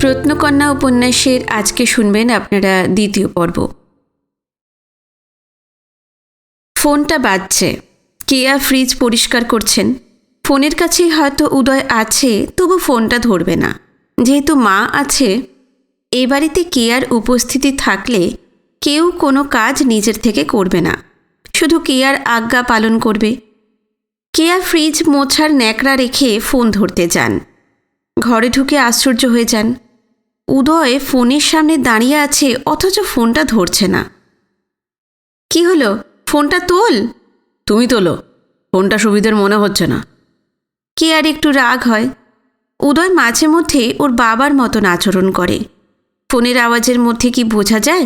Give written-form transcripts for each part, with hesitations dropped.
রত্নকন্যা উপন্যাসের আজকে শুনবেন আপনারা দ্বিতীয় পর্ব। ফোনটা বাজছে। কেয়া ফ্রিজ পরিষ্কার করছেন। ফোনের কাছেই হয়তো উদয় আছে, তবু ফোনটা ধরবে না। যেহেতু মা আছে, এ বাড়িতে কেয়ার উপস্থিতি থাকলে কেউ কোনো কাজ নিজের থেকে করবে না, শুধু কেয়ার আজ্ঞা পালন করবে। কেয়া ফ্রিজ মোছার ন্যাকড়া রেখে ফোন ধরতে যান। ঘরে ঢুকে আশ্চর্য হয়ে যান। উদয় ফোনের সামনে দাঁড়িয়ে আছে, অথচ ফোনটা ধরছে না। কি হলো? ফোনটা তোল। তুমি তোলো, ফোনটা সুবিধার মনে হচ্ছে না। কেয়ার একটু রাগ হয়। উদয় মাঝে মধ্যে ওর বাবার মতন আচরণ করে। ফোনের আওয়াজের মধ্যে কি বোঝা যায়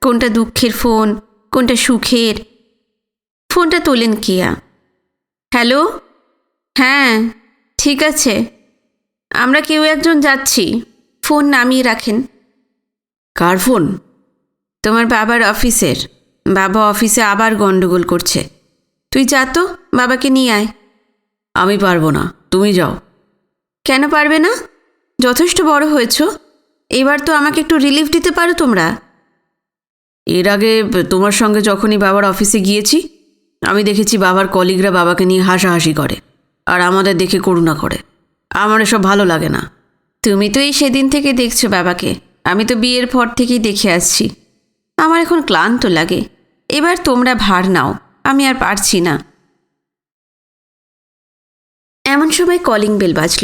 কোনটা দুঃখের ফোন, কোনটা সুখের? ফোনটা তোলেন কেয়া। হ্যালো, হ্যাঁ ঠিক আছে, আমরা কেউ একজন যাচ্ছি। ফোন নামিয়ে রাখেন। কার ফোন? তোমার বাবার অফিসের। বাবা অফিসে আবার গন্ডগোল করছে। তুই যা তো, বাবাকে নিয়ে আয়। আমি পারবো না, তুমি যাও। কেন পারবে না? যথেষ্ট বড় হয়েছ, এবার তো আমাকে একটু রিলিফ দিতে পারো তোমরা। এর আগে তোমার সঙ্গে যখনই বাবার অফিসে গিয়েছি, আমি দেখেছি বাবার কলিগরা বাবাকে নিয়ে হাসাহাসি করে আর আমাদের দেখে করুণা করে। আমার এসব ভালো লাগে না। তুমি তো এই সেদিন থেকে দেখছো বাবাকে, আমি তো বিয়ের পর থেকেই দেখে আসছি। আমার এখন ক্লান্ত লাগে। এবার তোমরা ভার নাও, আমি আর পারছি না। এমন সময় কলিং বেল বাজল।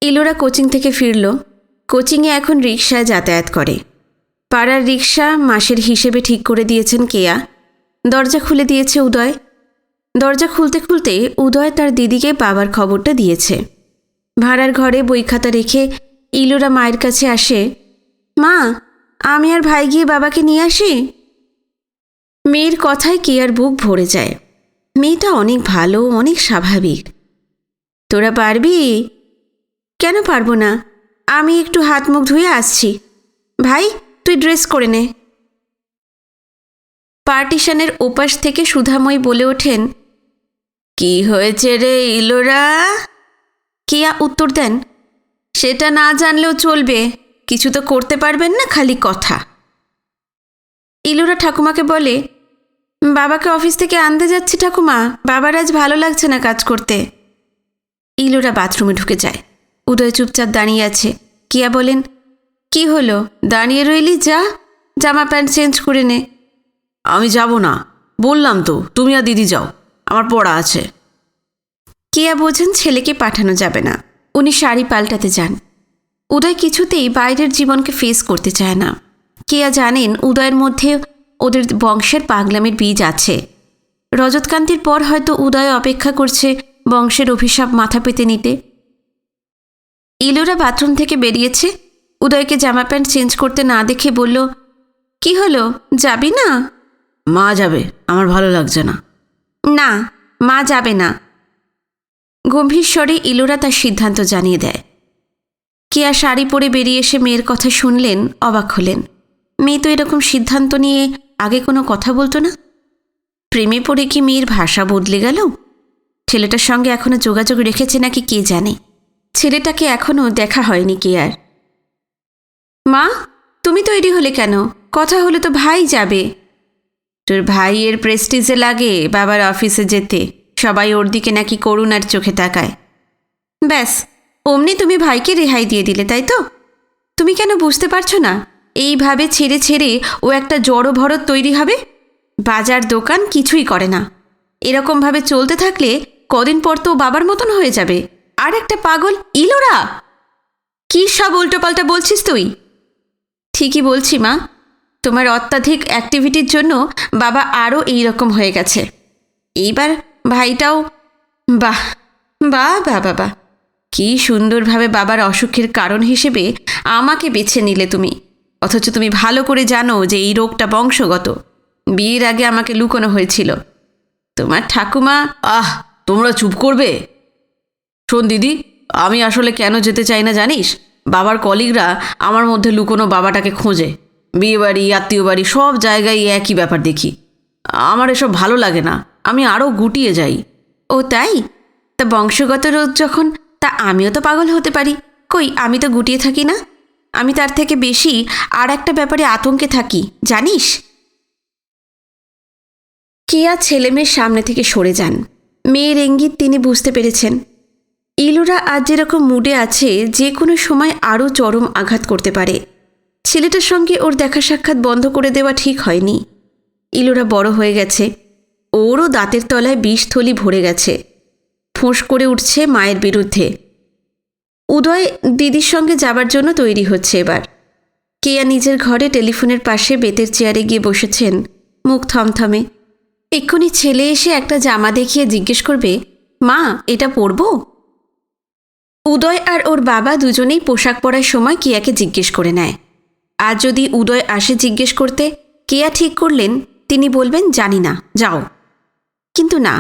ইলোরা কোচিং থেকে ফিরল। কোচিংয়ে এখন রিকশায় যাতায়াত করে। পাড়ার রিকশা মাসের হিসেবে ঠিক করে দিয়েছেন কেয়া। দরজা খুলে দিয়েছে উদয়। দরজা খুলতে খুলতে উদয় তার দিদিকে বাবার খবরটা দিয়েছে। ভাড়ার ঘরে বই খাতা রেখে ইলোরা মায়ের কাছে আসে। মা, আমি আর ভাই গিয়ে বাবাকে নিয়ে আসি। মেয়ের কথায় কেয়ার বুক ভরে যায়। মেয়েটা অনেক ভালো, অনেক স্বাভাবিক। তোরা পারবি? কেন পারবো না? আমি একটু হাত মুখ ধুয়ে আসছি। ভাই, তুই ড্রেস করে নে। পার্টিশনের ওপাশ থেকে সুধাময়ী বলে ওঠেন, কি হয়েছে রে ইলোরা? কেয়া উত্তর দেন, সেটা না জানলেও চলবে, কিছু তো করতে পারবেন না, খালি কথা। ইলোরা ঠাকুমাকে বলে, বাবাকে অফিস থেকে আনতে যাচ্ছি ঠাকুমা, বাবার আজ ভালো লাগছে না কাজ করতে। ইলোরা বাথরুমে ঢুকে যায়। উদয় চুপচাপ দাঁড়িয়ে আছে। কিয়া বলেন, কি হলো, দাঁড়িয়ে রইলি? যা, জামা প্যান্ট চেঞ্জ করে নে। আমি যাব না, বললাম তো, তুমি আর দিদি যাও, আমার পড়া আছে। কিয়া বোঝেন ছেলেকে পাঠানো যাবে না। উনি শাড়ি পাল্টাতে যান। উদয় কিছুতেই বাইরের জীবনকে ফেস করতে চায় না। কিয়া জানেন উদয়ের মধ্যে ওদের বংশের পাগলামের বীজ আছে। রজতকান্তির পর হয়তো উদয় অপেক্ষা করছে বংশের অভিশাপ মাথা পেতে নিতে। ইলোরা বাথরুম থেকে বেরিয়েছে। উদয়কে জামা প্যান্ট চেঞ্জ করতে না দেখে বলল, কি হলো, যাবি না? মা যাবে, আমার ভালো লাগছে না। না, মা যাবে না। গম্ভীর স্বরে ইলোরা তার সিদ্ধান্ত জানিয়ে দেয়। কেয়া শাড়ি পরে বেরিয়ে এসে মেয়ের কথা শুনলেন, অবাক হলেন। মেয়ে তো এরকম সিদ্ধান্ত নিয়ে আগে কোনো কথা বলতো না। প্রেমে পড়ে কি মেয়ের ভাষা বদলে গেল? ছেলেটার সঙ্গে এখনো যোগাযোগ রেখেছে নাকি কে জানে। ছেলেটাকে এখনো দেখা হয়নি কেয়ার। মা, তুমি তৈরি হলে কেন? কথা হলে তো ভাই যাবে। তোর ভাইয়ের প্রেস্টিজে লাগে বাবার অফিসে যেতে, সবাই ওর দিকে নাকি করুণার চোখে তাকায়। ব্যাস, অমনি তুমি ভাইকে রেহাই দিয়ে দিলে, তাই তো? তুমি কেন বুঝতে পারছো না? এইভাবে ছেড়ে ছেড়ে ও একটা জড়ো ভরত তৈরি হবে। বাজার দোকান কিছুই করে না। এরকমভাবে চলতে থাকলে কদিন পর তো বাবার মতন হয়ে যাবে। আর একটা পাগল ইলোরা। কি সব উল্টোপাল্টা বলছিস তুই? ঠিকই বলছি মা, তোমার অত্যাধিক অ্যাক্টিভিটির জন্য বাবা আরও এইরকম হয়ে গেছে। এইবার ভাইটাও। বাহ বাহ বাহ বাবা, কি সুন্দরভাবে বাবার অসুখের কারণ হিসেবে আমাকে বেছে নিলে তুমি। অথচ তুমি ভালো করে জানো যে এই রোগটা বংশগত। বিয়ের আগে আমাকে লুকোনো হয়েছিল। তোমার ঠাকুমা। তোমরা চুপ করবে? শোন দিদি, আমি আসলে কেন যেতে চাই না জানিস? বাবার কলিগরা আমার মধ্যে লুকোনো বাবাটাকে খোঁজে। বিয়ে বাড়ি, আত্মীয় বাড়ি, সব জায়গায় একই ব্যাপার দেখি। আমার এসব ভালো লাগে না, আমি আরও গুটিয়ে যাই। ও তাই? তা বংশগত রোগ যখন, তা আমিও তো পাগল হতে পারি। কই, আমি তো গুটিয়ে থাকি না। আমি তার থেকে বেশি আর একটা ব্যাপারে আতঙ্কে থাকি জানিস। কেয়া ছেলেমেয়ের সামনে থেকে সরে যান। মেয়ের ইঙ্গিত তিনি বুঝতে পেরেছেন। ইলোরা আজ যেরকম মুডে আছে, যে কোনো সময় আরও চরম আঘাত করতে পারে। ছেলেটার সঙ্গে ওর দেখা সাক্ষাৎ বন্ধ করে দেওয়া ঠিক হয়নি। ইলোরা বড় হয়ে গেছে, ওরও দাঁতের তলায় বিষথলি ভরে গেছে, ফোঁস করে উঠছে মায়ের বিরুদ্ধে। উদয় দিদির সঙ্গে যাবার জন্য তৈরি হচ্ছে এবার। কেয়া নিজের ঘরে টেলিফোনের পাশে বেতের চেয়ারে গিয়ে বসেছেন, মুখ থমথমে। এক্ষুনি ছেলে এসে একটা জামা দেখিয়ে জিজ্ঞেস করবে, মা এটা পরব? উদয় আর ওর বাবা দুজনেই পোশাক পরার সময় কেয়াকে জিজ্ঞেস করে নেয়। আজ যদি উদয় আসে জিজ্ঞেস করতে, কেয়া ঠিক করলেন তিনি বলবেন জানি না, যাও। কিন্তু না,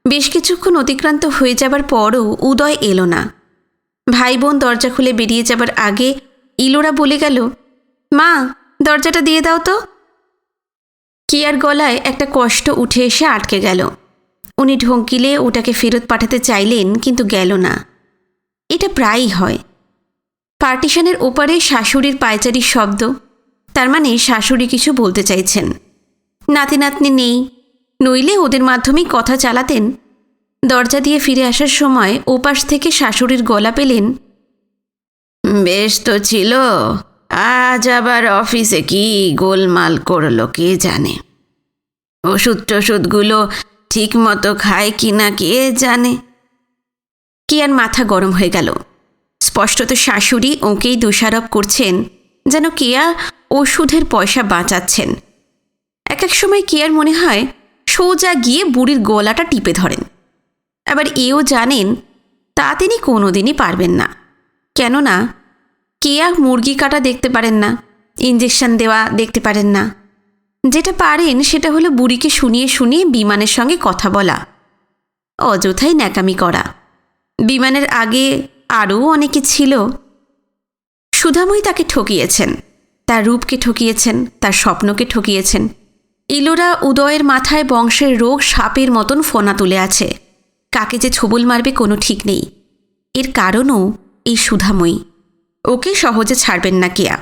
বেশ কিছুক্ষণ অতিক্রান্ত হয়ে যাবার পরও উদয় এলো না। ভাই বোন দরজা খুলে বেরিয়ে যাবার আগে ইলোরা বলে গেল, মা দরজাটা দিয়ে দাও তো। কেয়ার গলায় একটা কষ্ট উঠে এসে আটকে গেল। উনি ঢঙ্কিলে ওটাকে ফেরত পাঠাতে চাইলেন, কিন্তু গেল না। এটা প্রায়ই হয়। পার্টিশনের ওপারে শাশুড়ির পায়চারির শব্দ, তার মানে শাশুড়ি কিছু বলতে চাইছেন। নাতি নাতনি নেই, নইলে ওদের মাধ্যমেই কথা চালাতেন। দরজা দিয়ে ফিরে আসার সময় ওপাশ থেকে শাশুড়ির গলা পেলেন, বেশ তো ছিল, আজ আবার অফিসে কি গোলমাল করলো কে জানে। ওষুধ টষুধগুলো ঠিক মতো খায় কি না কে জানে। কেয়ার মাথা গরম হয়ে গেল। স্পষ্টত শাশুড়ি ওকেই দোষারোপ করছেন, যেন কেয়া ওষুধের পয়সা বাঁচাচ্ছেন। এক এক সময় কেয়ার মনে হয় সোজা গিয়ে বুড়ির গলাটা টিপে ধরেন। আবার এও জানেন তা তিনি কোনোদিনই পারবেন না। কেননা কেয়া মুরগি কাটা দেখতে পারেন না, ইঞ্জেকশন দেওয়া দেখতে পারেন না। যেটা পারেন সেটা হলো বুড়িকে শুনিয়ে শুনিয়ে বিমানের সঙ্গে কথা বলা, অযথাই ন্যাকামি করা। বিমানের আগে আরও অনেকে ছিল। সুধাময়ী তাকে ঠকিয়েছেন, তার রূপকে ঠকিয়েছেন, তার স্বপ্নকে ঠকিয়েছেন। ইলোরা উদয়ের মাথায় বংশের রোগ সাপের মতন ফোনা তুলে আছে। কাকে যে ছবল মারবে কোনো ঠিক নেই। এর কারণও এই সুধাময়ী। ওকে সহজে ছাড়বেন না কেয়া।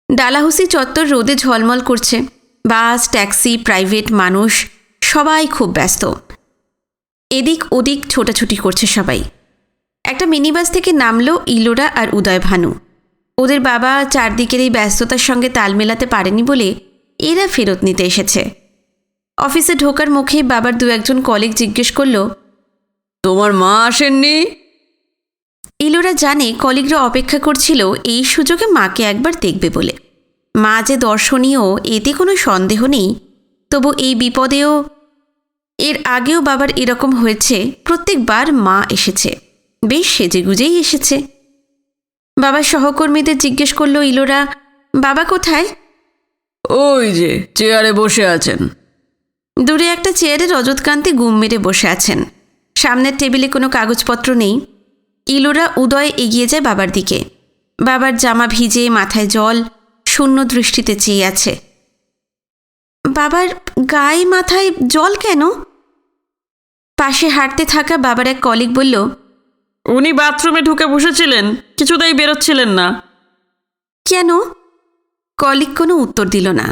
ডালাহুসি চত্বর রোদে ঝলমল করছে। বাস, ট্যাক্সি, প্রাইভেট, মানুষ সবাই খুব ব্যস্ত। এদিক ওদিক ছোটাছুটি করছে সবাই। একটা মিনিবাস থেকে নামলো ইলোরা আর উদয় ভানু। ওদের বাবা চারদিকের এই ব্যস্ততার সঙ্গে তাল মেলাতে পারেনি বলে এরা ফেরত নিতে এসেছে। অফিসে ঢোকার মুখেই বাবার দু একজন কলিগ জিজ্ঞেস করল, তোমার মা আসেননি? ইলোরা জানে কলিগরা অপেক্ষা করছিল এই সুযোগে মাকে একবার দেখবে বলে। মা যে দর্শনীয় এতে কোনো সন্দেহ নেই, তবু এই বিপদেও, এর আগেও বাবার এরকম হয়েছে। প্রত্যেকবার মা এসেছে, বেশ সেজেগুজেই এসেছে। বাবার সহকর্মীদের জিজ্ঞেস করলো ইলোরা, বাবা কোথায়? ওই যে চেয়ারে বসে আছেন। দূরে একটা চেয়ারে রজতকান্তি গুম মেরে বসে আছেন। সামনের টেবিলে কোনো কাগজপত্র নেই। ইলোরা উদয় এগিয়ে যায় বাবার দিকে। বাবার জামা ভিজে, মাথায় জল, শূন্য দৃষ্টিতে চেয়ে আছে। বাবার গায়ে মাথায় জল কেন? পাশে হাঁটতে থাকা বাবার এক কলিগ বলল, উনি বাথরুমে ঢুকে বসেছিলেন, কিছুতেই বেরোচ্ছিলেন না। কেন? কলিগ কোনো উত্তর দিল না।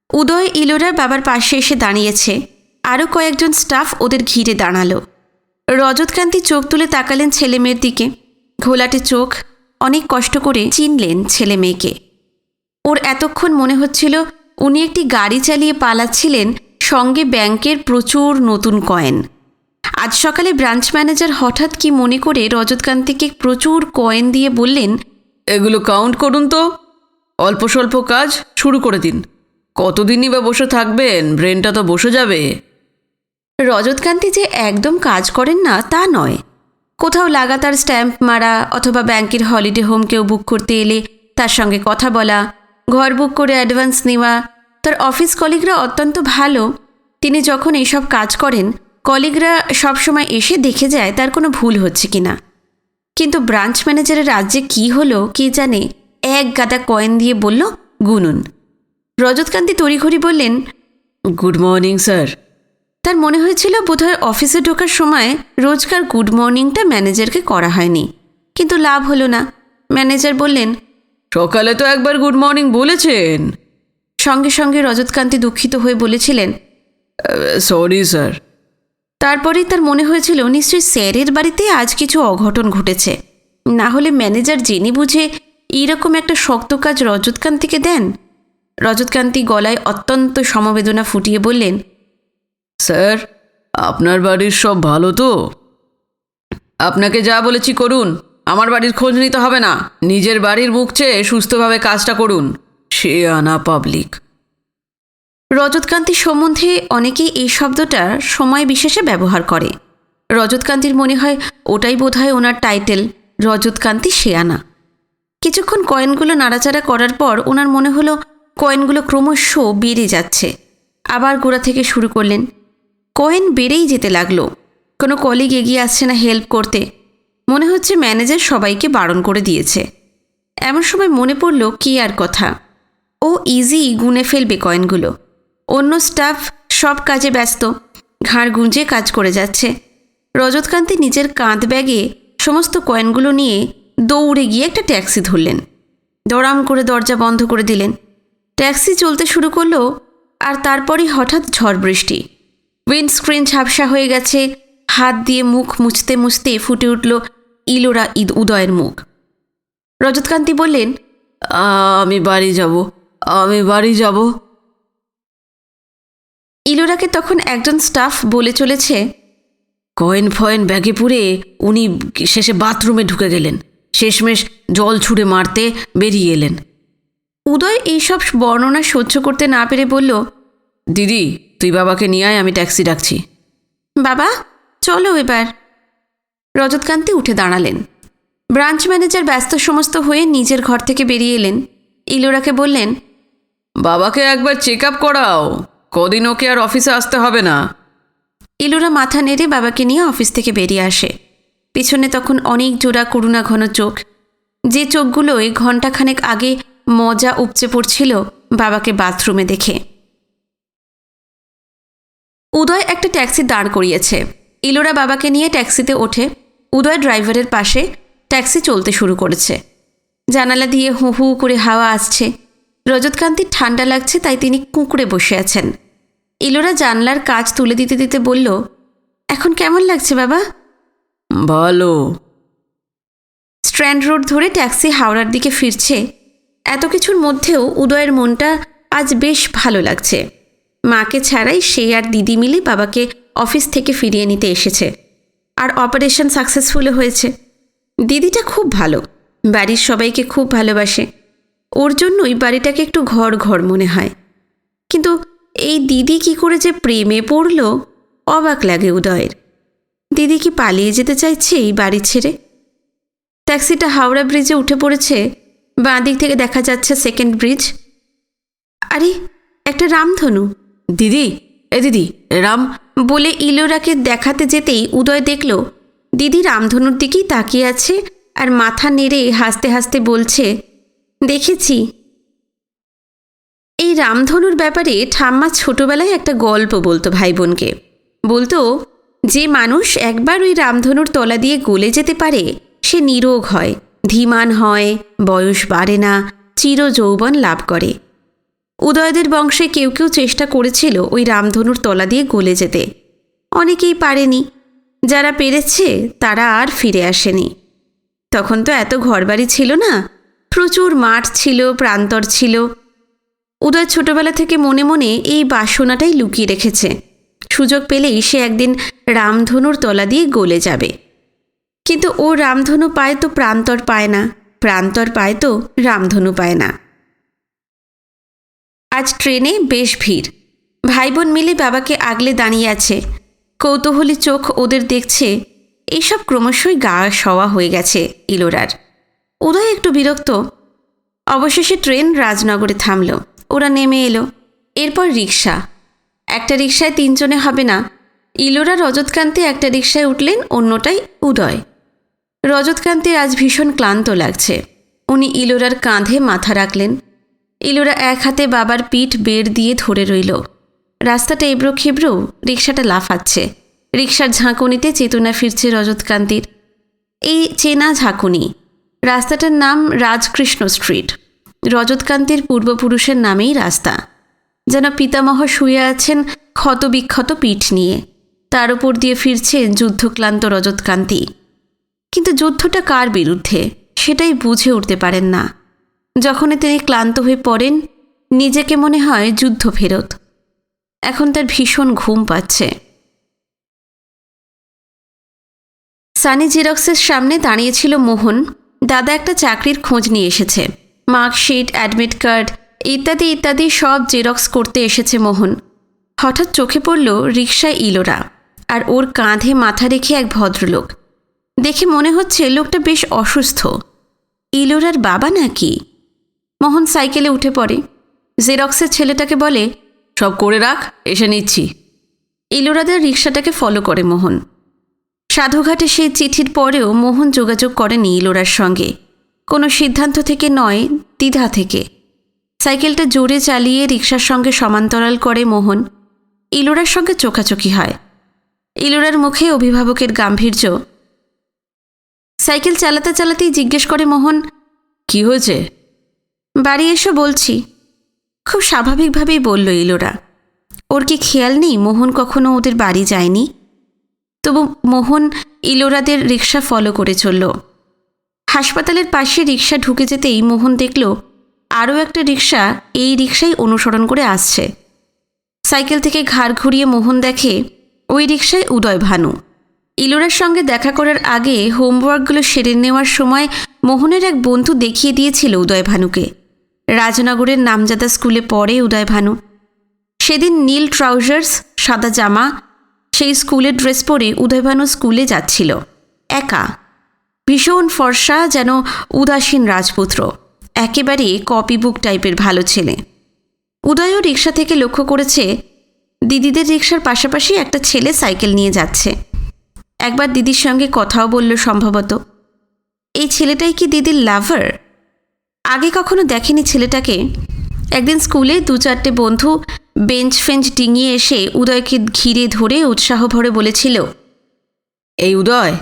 উদয় ইলোরার বাবার পাশে এসে দাঁড়িয়েছে। আরও কয়েকজন স্টাফ ওদের ঘিরে দাঁড়ালো। রজতকান্তি চোখ তুলে তাকালেন ছেলে মেয়ের দিকে। ঘোলাটে চোখ, অনেক কষ্ট করে চিনলেন ছেলে মেয়েকে। ওর এতক্ষণ মনে হচ্ছিল উনি একটি গাড়ি চালিয়ে পালাচ্ছিলেন, সঙ্গে ব্যাংকের প্রচুর নতুন কয়েন। আজ সকালে ব্রাঞ্চ ম্যানেজার হঠাৎ কি মনে করে রজতকান্তিকে প্রচুর কয়েন দিয়ে বললেন, এগুলো কাউন্ট করুন তো, অল্প স্বল্প কাজ শুরু করে দিন। কতদিনই বা বসে থাকবেন, ব্রেনটা তো বসে যাবে। রজতকান্তি যে একদম কাজ করেন না তা নয়। কোথাও লাগাতার স্ট্যাম্প মারা, অথবা ব্যাংকের হলিডে হোম কেউ বুক করতে এলে তার সঙ্গে কথা বলা, ঘর বুক করে অ্যাডভান্স নেওয়া। তার অফিস কলিগরা অত্যন্ত ভালো। তিনি যখন এইসব কাজ করেন, কলিগরা সবসময় এসে দেখে যায় তার কোনো ভুল হচ্ছে কিনা। কিন্তু ব্রাঞ্চ ম্যানেজারের রাজ্যে কি হলো কে জানে, এক গাদা কয়েন দিয়ে বলল, গুনুন। রজতকান্তি তড়িঘড়ি বললেন, গুড মর্নিং স্যার। তার মনে হয়েছিল বোধহয় অফিসে ঢোকার সময় রোজকার গুড মর্নিংটা ম্যানেজারকে করা হয়নি, কিন্তু লাভ হলো না। ম্যানেজার বললেন, সকালে তো একবার গুড মর্নিং বলেছেন। সঙ্গে সঙ্গে রজতকান্তি দুঃখিত হয়ে বলেছিলেন, সরি স্যার। তারপরেই তার মনে হয়েছিল নিশ্চয়ই স্যারের বাড়িতে আজ কিছু অঘটন ঘটেছে, না হলে ম্যানেজার জেনে বুঝে এইরকম একটা শক্ত কাজ রজতকান্তিকে দেন। রজতকান্তি গলায় অত্যন্ত সমবেদনা ফুটিয়ে বললেন, স্যার, আপনার বাড়ির সব ভালো তো? আপনাকে যা বলেছি করুন, আমার বাড়ির খোঁজ নিতে হবে না। নিজের বাড়ির মুখ চেয়ে সুস্থভাবে কাজটা করুন। সে আনা পাবলিক। রজতকান্তি সম্বন্ধে অনেকেই এই শব্দটা সময় বিশেষে ব্যবহার করে। রজতকান্তির মনে হয় ওটাই বোধহয় ওনার টাইটেল, রজতকান্তি শেয়ানা। কিছুক্ষণ কয়েনগুলো নাড়াচাড়া করার পর ওনার মনে হলো কয়েনগুলো ক্রমশ বেড়ে যাচ্ছে। আবার গোড়া থেকে শুরু করলেন। কয়েন বেড়েই যেতে লাগলো। কোনো কলিগ এগিয়ে আসছে না হেল্প করতে। মনে হচ্ছে ম্যানেজার সবাইকে বারণ করে দিয়েছে। এমন সময় মনে পড়ল কি আর কথা, ও ইজি গুনে ফেলবে কয়েনগুলো। অন্য স্টাফ সব কাজে ব্যস্ত, ঘাড় গুঁজে কাজ করে যাচ্ছে। রজতকান্তি নিজের কাঁধ ব্যাগে সমস্ত কয়েনগুলো নিয়ে দৌড়ে গিয়ে একটা ট্যাক্সি ধরলেন। দড়াম করে দরজা বন্ধ করে দিলেন। ট্যাক্সি চলতে শুরু করলো, আর তারপরই হঠাৎ ঝড় বৃষ্টি। উইন্ডস্ক্রিন ঝাপসা হয়ে গেছে। হাত দিয়ে মুখ মুছতে মুছতে ফুটে উঠল ইলোরা উদয়ের মুখ। রজতকান্তি বললেন, আমি বাড়ি যাব। ইলোরাকে তখন একজন স্টাফ বলে চলেছে, কয়েন ফয়েন ব্যাগে পুরে উনি শেষে বাথরুমে ঢুকে গেলেন। শেষমেশ জল ছুঁড়ে মারতে বেরিয়ে এলেন। উদয় এইসব বর্ণনা সহ্য করতে না পেরে বলল, দিদি, তুই বাবাকে নিয়ে আয়, আমি ট্যাক্সি ডাকছি। বাবা চলো এবার। রজতকান্তি উঠে দাঁড়ালেন। ব্রাঞ্চ ম্যানেজার ব্যস্ত সমস্ত হয়ে নিজের ঘর থেকে বেরিয়ে এলেন। ইলোরাকে বললেন, বাবাকে একবার চেক আপ করাও, কদিন ওকে আর অফিসে আসতে হবে না। ইলোরা মাথা নেড়ে বাবাকে নিয়ে অফিস থেকে বেরিয়ে আসে। পিছনে তখন অনেক জোড়া করুণা ঘন চোখ, যে চোখগুলোয় ঘণ্টাখানেক আগে মজা উপচে পড়ছিল বাবাকে বাথরুমে দেখে। উদয় একটা ট্যাক্সি দাঁড় করিয়েছে। ইলোরা বাবাকে নিয়ে ট্যাক্সিতে ওঠে। উদয় ড্রাইভারের পাশে। ট্যাক্সি চলতে শুরু করেছে। জানালা দিয়ে হু হু করে হাওয়া আসছে। রজতকান্তির ঠান্ডা লাগছে, তাই তিনি কুঁকড়ে বসে আছেন। ইলোরা জানলার কাজ তুলে দিতে দিতে বলল, এখন কেমন লাগছে বাবা? ভালো। স্ট্র্যান্ড রোড ধরে ট্যাক্সি হাওড়ার দিকে ফিরছে। এত কিছুর মধ্যেও উদয়ের মনটা আজ বেশ ভালো লাগছে। মাকে ছাড়াই সে আর দিদি মিলে বাবাকে অফিস থেকে ফিরিয়ে নিতে এসেছে। আর অপারেশন সাকসেসফুল হয়েছে। দিদিটা খুব ভালো, বাড়ির সবাইকে খুব ভালোবাসে। ওর জন্যই বাড়িটাকে একটু ঘর ঘর মনে হয়। কিন্তু এই দিদি কি করে যে প্রেমে পড়ল, অবাক লাগে উদয়ের। দিদি কি পালিয়ে যেতে চাইছে এই বাড়ি ছেড়ে? ট্যাক্সিটা হাওড়া ব্রিজে উঠে পড়েছে। বাঁ দিক থেকে দেখা যাচ্ছে সেকেন্ড ব্রিজ। আরে, একটা রামধনু। দিদি, দিদি, রাম বলে ইলোরাকে দেখাতে যেতেই উদয় দেখল দিদি রামধনুর দিকেই তাকিয়ে আছে আর মাথা নেড়ে হাসতে হাসতে বলছে, দেখেছি। এই রামধনুর ব্যাপারে ঠাম্মা ছোটবেলায় একটা গল্প বলতো ভাই বোনকে। বলতো, যে মানুষ একবার ওই রামধনুর তলা দিয়ে গলে যেতে পারে সে নিরোগ হয়, ধীমান হয়, বয়স বাড়ে না, চির যৌবন লাভ করে। উদয়দের বংশে কেউ কেউ চেষ্টা করেছিল ওই রামধনুর তলা দিয়ে গলে যেতে। অনেকেই পারেনি। যারা পেরেছে তারা আর ফিরে আসেনি। তখন তো এত ঘরবাড়ি ছিল না, প্রচুর মাঠ ছিল, প্রান্তর ছিল। উদয় ছোটবেলা থেকে মনে মনে এই বাসনাটাই লুকিয়ে রেখেছে। সুযোগ পেলেই সে একদিন রামধনুর তলা দিয়ে গলে যাবে। কিন্তু ও রামধনু পায় তো প্রান্তর পায় না, প্রান্তর পায় তো রামধনু পায় না। আজ ট্রেনে বেশ ভিড়। ভাই বোন মিলে বাবাকে আগলে দাঁড়িয়ে আছে। কৌতূহলী চোখ ওদের দেখছে। এইসব ক্রমশই গা সওয়া হয়ে গেছে ইলোরার। উদয় একটু বিরক্ত। অবশেষে ট্রেন রাজনগরে থামল। ওরা নেমে এলো। এরপর রিক্সা। একটা রিক্সায় 3 জনে হবে না। ইলোরা রজতকান্তি একটা রিক্সায় উঠলেন, অন্যটাই উদয়। রজতকান্তির আজ ভীষণ ক্লান্ত লাগছে। উনি ইলোরার কাঁধে মাথা রাখলেন। ইলোরা এক হাতে বাবার পিঠ বেড় দিয়ে ধরে রইল। রাস্তাটা এবড়ো খেবড়ো, রিক্সাটা লাফাচ্ছে। রিক্সার ঝাঁকুনিতে চেতনা ফিরছে রজতকান্তির। এই চেনা ঝাঁকুনি। রাস্তাটার নাম রাজকৃষ্ণ স্ট্রিট। রজতকান্তির পূর্বপুরুষের নামেই রাস্তা। যেন পিতামহ শুয়ে আছেন ক্ষতবিক্ষত পিঠ নিয়ে, তার উপর দিয়ে ফিরছেন যুদ্ধক্লান্ত রজতকান্তি। কিন্তু যুদ্ধটা কার বিরুদ্ধে সেটাই বুঝে উঠতে পারেন না। যখনই তিনি ক্লান্ত হয়ে পড়েন, নিজেকে মনে হয় যুদ্ধ ফেরত। এখন তার ভীষণ ঘুম পাচ্ছে। সানি জেরক্সের সামনে দাঁড়িয়েছিল মোহন। দাদা একটা চাকরির খোঁজ নিয়ে এসেছে। মার্কশিট, অ্যাডমিট কার্ড ইত্যাদি ইত্যাদি সব জেরক্স করতে এসেছে মোহন। হঠাৎ চোখে পড়ল রিকশায় ইলোরা, আর ওর কাঁধে মাথা রেখে এক ভদ্রলোক। দেখে মনে হচ্ছে লোকটা বেশ অসুস্থ। ইলোরার বাবা নাকি? মোহন সাইকেলে উঠে পড়ে। জেরক্সের ছেলেটাকে বলে, সব করে রাখ, এসে নিচ্ছি। ইলোরাদের রিকশাটাকে ফলো করে মোহন। সাধুঘাটে সেই চিঠির পরেও মোহন যোগাযোগ করেনি ইলোরার সঙ্গে। কোনো সিদ্ধান্ত থেকে নয়, দ্বিধা থেকে। সাইকেলটা জোরে চালিয়ে রিকশার সঙ্গে সমান্তরাল করে মোহন। ইলোরার সঙ্গে চোখাচোখি হয়। ইলোরার মুখে অভিভাবকের গাম্ভীর্য। সাইকেল চালাতে চালাতেই জিজ্ঞেস করে মোহন, কি হয়েছে? বাড়ি এসো বলছি। খুব স্বাভাবিকভাবেই বলল ইলোরা। ওর কি খেয়াল নেই মোহন কখনো ওদের বাড়ি যায়নি? তবু মোহন ইলোরাদের রিকশা ফলো করে চলল। হাসপাতালের পাশে রিকশা ঢুকে যেতেই মোহন দেখল আরও একটা রিকশা এই রিকশাই অনুসরণ করে আসছে। সাইকেল থেকে ঘাড় ঘুরিয়ে মোহন দেখে ওই রিকশায় উদয় ভানু। ইলোরার সঙ্গে দেখা করার আগে হোমওয়ার্কগুলো সেরে নেওয়ার সময় মোহনের এক বন্ধু দেখিয়ে দিয়েছিল উদয় ভানুকে। রাজনগরের নামজাদা স্কুলে পড়ে উদয় ভানু। সেদিন নীল ট্রাউজার্স, সাদা জামা, সেই স্কুলের ড্রেস পরে উদয় ভানু স্কুলে যাচ্ছিল একা। ভীষণ ফর্সা, যেন উদাসীন রাজপুত্র। একেবারে কপি বুক টাইপের ভালো ছেলে। উদয়ও রিকশা থেকে লক্ষ্য করেছে দিদিদের রিকশার পাশাপাশি একটা ছেলে সাইকেল নিয়ে যাচ্ছে। একবার দিদির সঙ্গে কথাও বলল সম্ভবত। এই ছেলেটাই কি দিদির লাভার? আগে কখনো দেখেনি ছেলেটাকে। একদিন স্কুলে 2-4টে বন্ধু বেঞ্চ ফেঞ্চ ডিঙিয়ে এসে উদয়কে ঘিরে ধরে উৎসাহ ভরে বলেছিল, এই উদয়,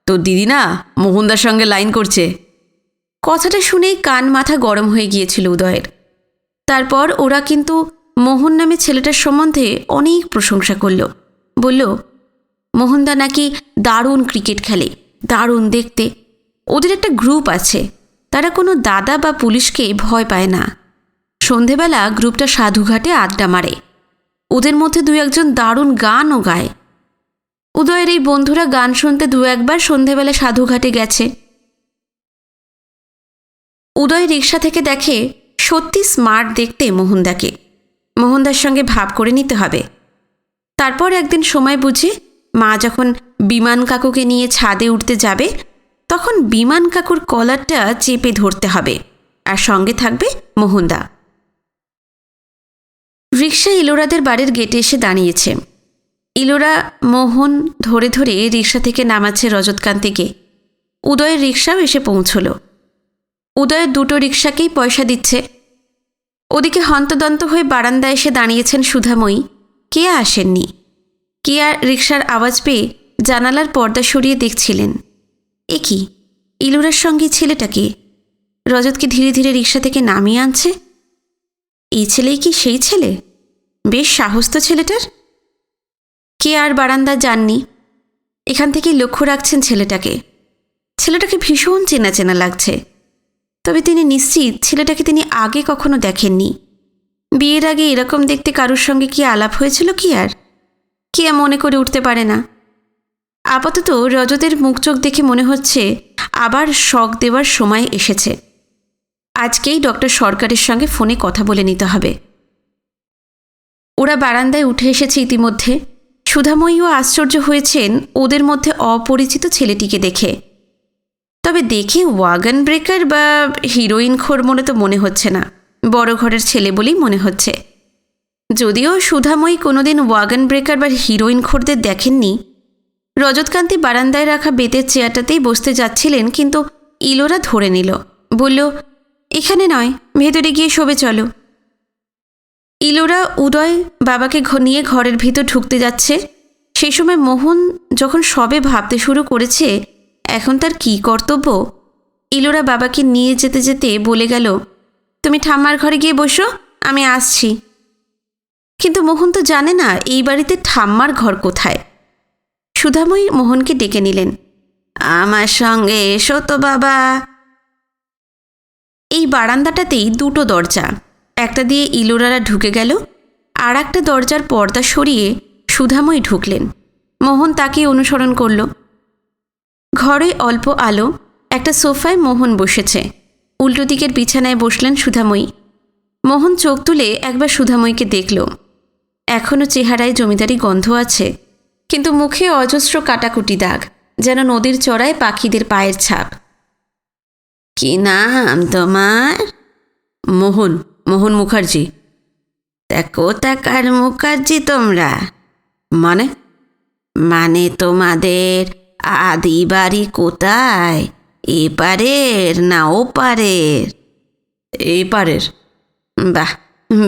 তোর দিদি না মোহনদার সঙ্গে লাইন করছে। কথাটা শুনেই কান মাথা গরম হয়ে গিয়েছিল উদয়ের। তারপর ওরা কিন্তু মোহন নামে ছেলেটার সম্বন্ধে অনেক প্রশংসা করল। বলল মোহনদা নাকি দারুণ ক্রিকেট খেলে, দারুণ দেখতে। ওদের একটা গ্রুপ আছে, তারা কোনো দাদা বা পুলিশকে ভয় পায় না। সন্ধেবেলা গ্রুপটা সাধুঘাটে আড্ডা মারে। ওদের মধ্যে 2-1জন দারুণ গানও গায়। উদয়ের এই বন্ধুরা গান শুনতে 2-1বার সন্ধেবেলা সাধুঘাটে গেছে। উদয় রিকশা থেকে দেখে সত্যি স্মার্ট দেখতে মোহনদাকে। মোহনদার সঙ্গে ভাব করে নিতে হবে। তারপর একদিন সময় বুঝে মা যখন বিমান কাকুকে নিয়ে ছাদে উঠতে যাবে, তখন বিমান কাকুর কলারটা চেপে ধরতে হবে, আর সঙ্গে থাকবে মোহনদা। রিকশা ইলোরাদের বাড়ির গেটে এসে দাঁড়িয়েছে। ইলোরা মোহন ধরে ধরে রিকশা থেকে নামাচ্ছে রজতকান্তিকে। উদয়ের রিকশাও এসে পৌঁছল। উদয়ের 2টো রিকশাকেই পয়সা দিচ্ছে। ওদিকে হন্তদন্ত হয়ে বারান্দায় এসে দাঁড়িয়েছেন সুধাময়ী। কেয়া আসেননি। কেয়া রিকশার আওয়াজ পেয়ে জানালার পর্দা সরিয়ে দেখছিলেন। এ কি, ইলোরার সঙ্গে ছেলেটাকে? রজতকে ধীরে ধীরে রিকশা থেকে নামিয়ে আনছে। এই ছেলেই কি সেই ছেলে? বেশ সাহস তো ছেলেটার। কে আর বারান্দা যাননি। এখান থেকেই লক্ষ্য রাখছেন ছেলেটাকে। ছেলেটাকে ভীষণ চেনা চেনা লাগছে। তবে তিনি নিশ্চিত ছেলেটাকে তিনি আগে কখনো দেখেননি। বিয়ের আগে এরকম দেখতে কারোর সঙ্গে কি আলাপ হয়েছিল কি আর? কে মনে করে উঠতে পারে না। আপাতত রজতের মুখ চোখ দেখে মনে হচ্ছে আবার শক দেওয়ার সময় এসেছে। আজকেই ডক্টর সরকারের সঙ্গে ফোনে কথা বলে নিতে হবে। ওরা বারান্দায় উঠে এসেছে ইতিমধ্যে। সুধাময়ীও আশ্চর্য হয়েছেন ওদের মধ্যে অপরিচিত ছেলেটিকে দেখে। তবে দেখে ওয়াগন ব্রেকার বা হিরোইন খোর মনে তো মনে হচ্ছে না। বড় ঘরের ছেলে বলেই মনে হচ্ছে। যদিও সুধাময়ী কোনোদিন ওয়াগন ব্রেকার বা হিরোইন খোরদের দেখেননি। রজতকান্তি বারান্দায় রাখা বেতের চেয়ারটাতেই বসতে যাচ্ছিলেন, কিন্তু ইলোরা ধরে নিল। বলল, এখানে নয়, ভেতরে গিয়ে শোবে চলো। ইলোরা উদয় বাবাকে নিয়ে ঘরের ভিতর ঢুকতে যাচ্ছে। সেই সময় মোহন যখন সবে ভাবতে শুরু করেছে এখন তার কী কর্তব্য, ইলোরা বাবাকে নিয়ে যেতে যেতে বলে গেল, তুমি ঠাম্মার ঘরে গিয়ে বসো, আমি আসছি। কিন্তু মোহন তো জানে না এই বাড়িতে ঠাম্মার ঘর কোথায়। সুধাময়ী মোহনকে ডেকে নিলেন, আমার সঙ্গে এসো তো বাবা। এই বারান্দাটাতেই দুটো দরজা, একটা দিয়ে ইলোরারা ঢুকে গেল, আর একটা দরজার পর্দা সরিয়ে সুধাময়ী ঢুকলেন। মোহন তাকে অনুসরণ করল। ঘরে অল্প আলো, একটা সোফায় মোহন বসেছে, উল্টো দিকের বিছানায় বসলেন সুধাময়ী। মোহন চোখ তুলে একবার সুধাময়ীকে দেখল। এখনও চেহারায় জমিদারি গন্ধ আছে, কিন্তু মুখে অজস্র কাটাকুটি দাগ, যেন নদীর চড়ায় পাখিদের পায়ের ছাপ। কি নাম তোমার? মোহন, মোহন মুখার্জি। তা কোথাকার মুখার্জি তোমরা? মানে? মানে তোমাদের আদি বাড়ি কোথায়? এপারের না ওপারের? এই পারের। বাহ,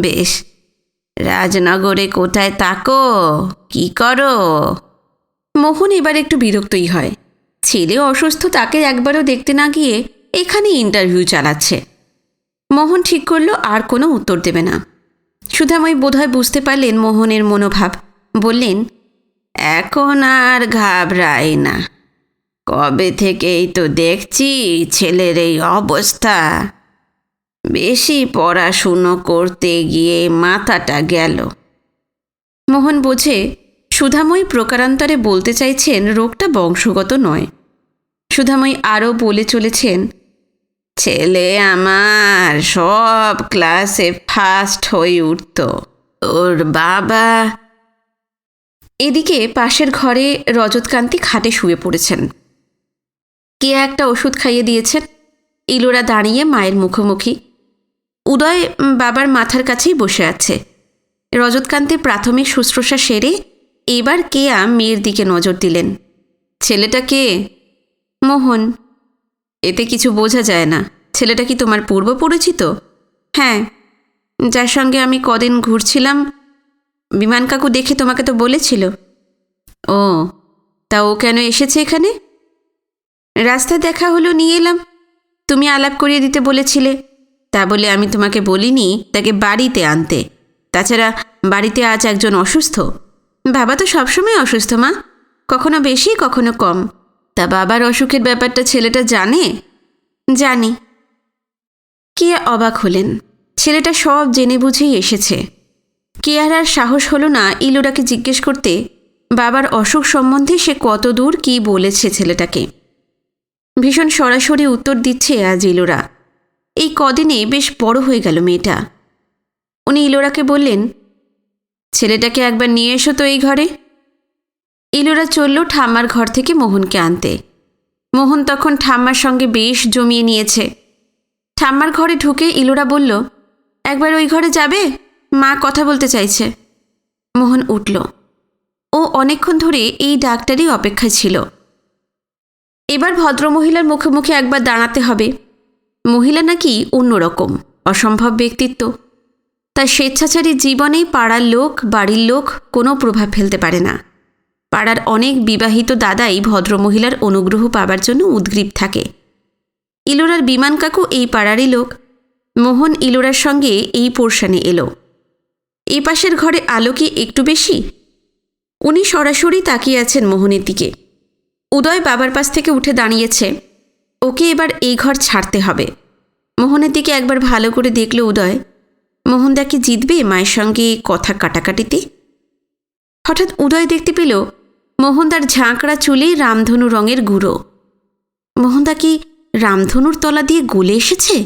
বেশ। রাজনগরে কোথায় থাকো, কি করো? মোহন এবার একটু বিরক্তই হয়। ছেলে অসুস্থ, তাকে একবারও দেখতে না গিয়ে এখানে ইন্টারভিউ চালাচ্ছে। মোহন ঠিক করলো আর কোনো উত্তর দেবে না। সুধাময়ী বোধহয় বুঝতে পারলেন মোহনের মনোভাব, বললেন, এখন আর ঘাবড়াই না। কবে থেকেই তো দেখছি ছেলের এই অবস্থা। বেশি পড়াশুনো করতে গিয়ে মাথাটা গেল। মোহন বোঝে সুধাময়ী প্রকারান্তরে বলতে চাইছেন রোগটা বংশগত নয়। সুধাময়ী আরও বলে চলেছেন, ছেলে আমার সব ক্লাসে ফার্স্ট হয়ে উঠত, ওর বাবা। এদিকে পাশের ঘরে রজতকান্তি খাটে শুয়ে পড়েছেন। কে একটা ওষুধ খাইয়ে দিয়েছেন। ইলোরা দাঁড়িয়ে মায়ের মুখোমুখি। উদয় বাবার মাথার কাছেই বসে আছে। রজতকান্তির প্রাথমিক শুশ্রূষা সেরে এবার কেয়া মেয়ের দিকে নজর দিলেন। ছেলেটা কে? মোহন। এতে কিছু বোঝা যায় না। ছেলেটা কি তোমার পূর্ব পরিচিত? হ্যাঁ, যার সঙ্গে আমি কদিন ঘুরছিলাম। বিমান কাকু দেখে তোমাকে তো বলেছিল। ও, তা ও কেন এসেছে এখানে? রাস্তায় দেখা হলো, নিয়ে এলাম। তুমি আলাপ করিয়ে দিতে বলেছিলে, তা বলে আমি তোমাকে বলিনি তাকে বাড়িতে আনতে। তাছাড়া বাড়িতে আজ একজন অসুস্থ। বাবা তো সবসময় অসুস্থ মা, কখনো বেশি কখনো কম। তা বাবার অসুখের ব্যাপারটা ছেলেটা জানে? জানি। কেয়া অবাক হলেন। ছেলেটা সব জেনে বুঝেই এসেছে। কেয়ার আর সাহস হলো না ইলোরাকে জিজ্ঞেস করতে বাবার অসুখ সম্বন্ধে সে কত দূর কী বলেছে ছেলেটাকে। ভীষণ সরাসরি উত্তর দিচ্ছে আজ ইলোরা। এই কদিনে বেশ বড় হয়ে গেল মেয়েটা। উনি ইলোরাকে বললেন, ছেলেটাকে একবার নিয়ে এসো তো এই ঘরে। ইলোরা চলল ঠাম্মার ঘর থেকে মোহনকে আনতে। মোহন তখন ঠাম্মার সঙ্গে বেশ জমিয়ে নিয়েছে। ঠাম্মার ঘরে ঢুকে ইলোরা বলল, একবার ওই ঘরে যাবে, মা কথা বলতে চাইছে। মোহন উঠল। ও অনেকক্ষণ ধরে এই ডাক্তারই অপেক্ষায় ছিল। এবার ভদ্রমহিলার মুখোমুখি একবার দাঁড়াতে হবে। মহিলা নাকি অন্যরকম, অসম্ভব ব্যক্তিত্ব। তার স্বেচ্ছাচারী জীবনেই পাড়ার লোক, বাড়ির লোক কোনো প্রভাব ফেলতে পারে না। পাড়ার অনেক বিবাহিত দাদাই ভদ্রমহিলার অনুগ্রহ পাবার জন্য উদ্গ্রীব থাকে। ইলোরার বিমান কাকু এই পাড়ারই লোক। মোহন ইলোরার সঙ্গে এই পোর্শনে এলো। এই পাশের ঘরে আলো কি একটু বেশি? উনি সরাসরি তাকিয়ে আছেন মোহনের দিকে। উদয় বাবার পাশ থেকে উঠে দাঁড়িয়েছে। ওকে এবার এই ঘর ছাড়তে হবে। মোহনের দিকে একবার ভালো করে দেখল উদয়। মোহনদা কি জিতবে মায়ের সঙ্গে কথা কাটাকাটিতে? হঠাৎ উদয় দেখতে পেল মোহনদার ঝাঁকড়া চুলে রামধনু রঙের গুঁড়ো। মোহনদা কি রামধনুর তলা দিয়ে গলে এসেছে?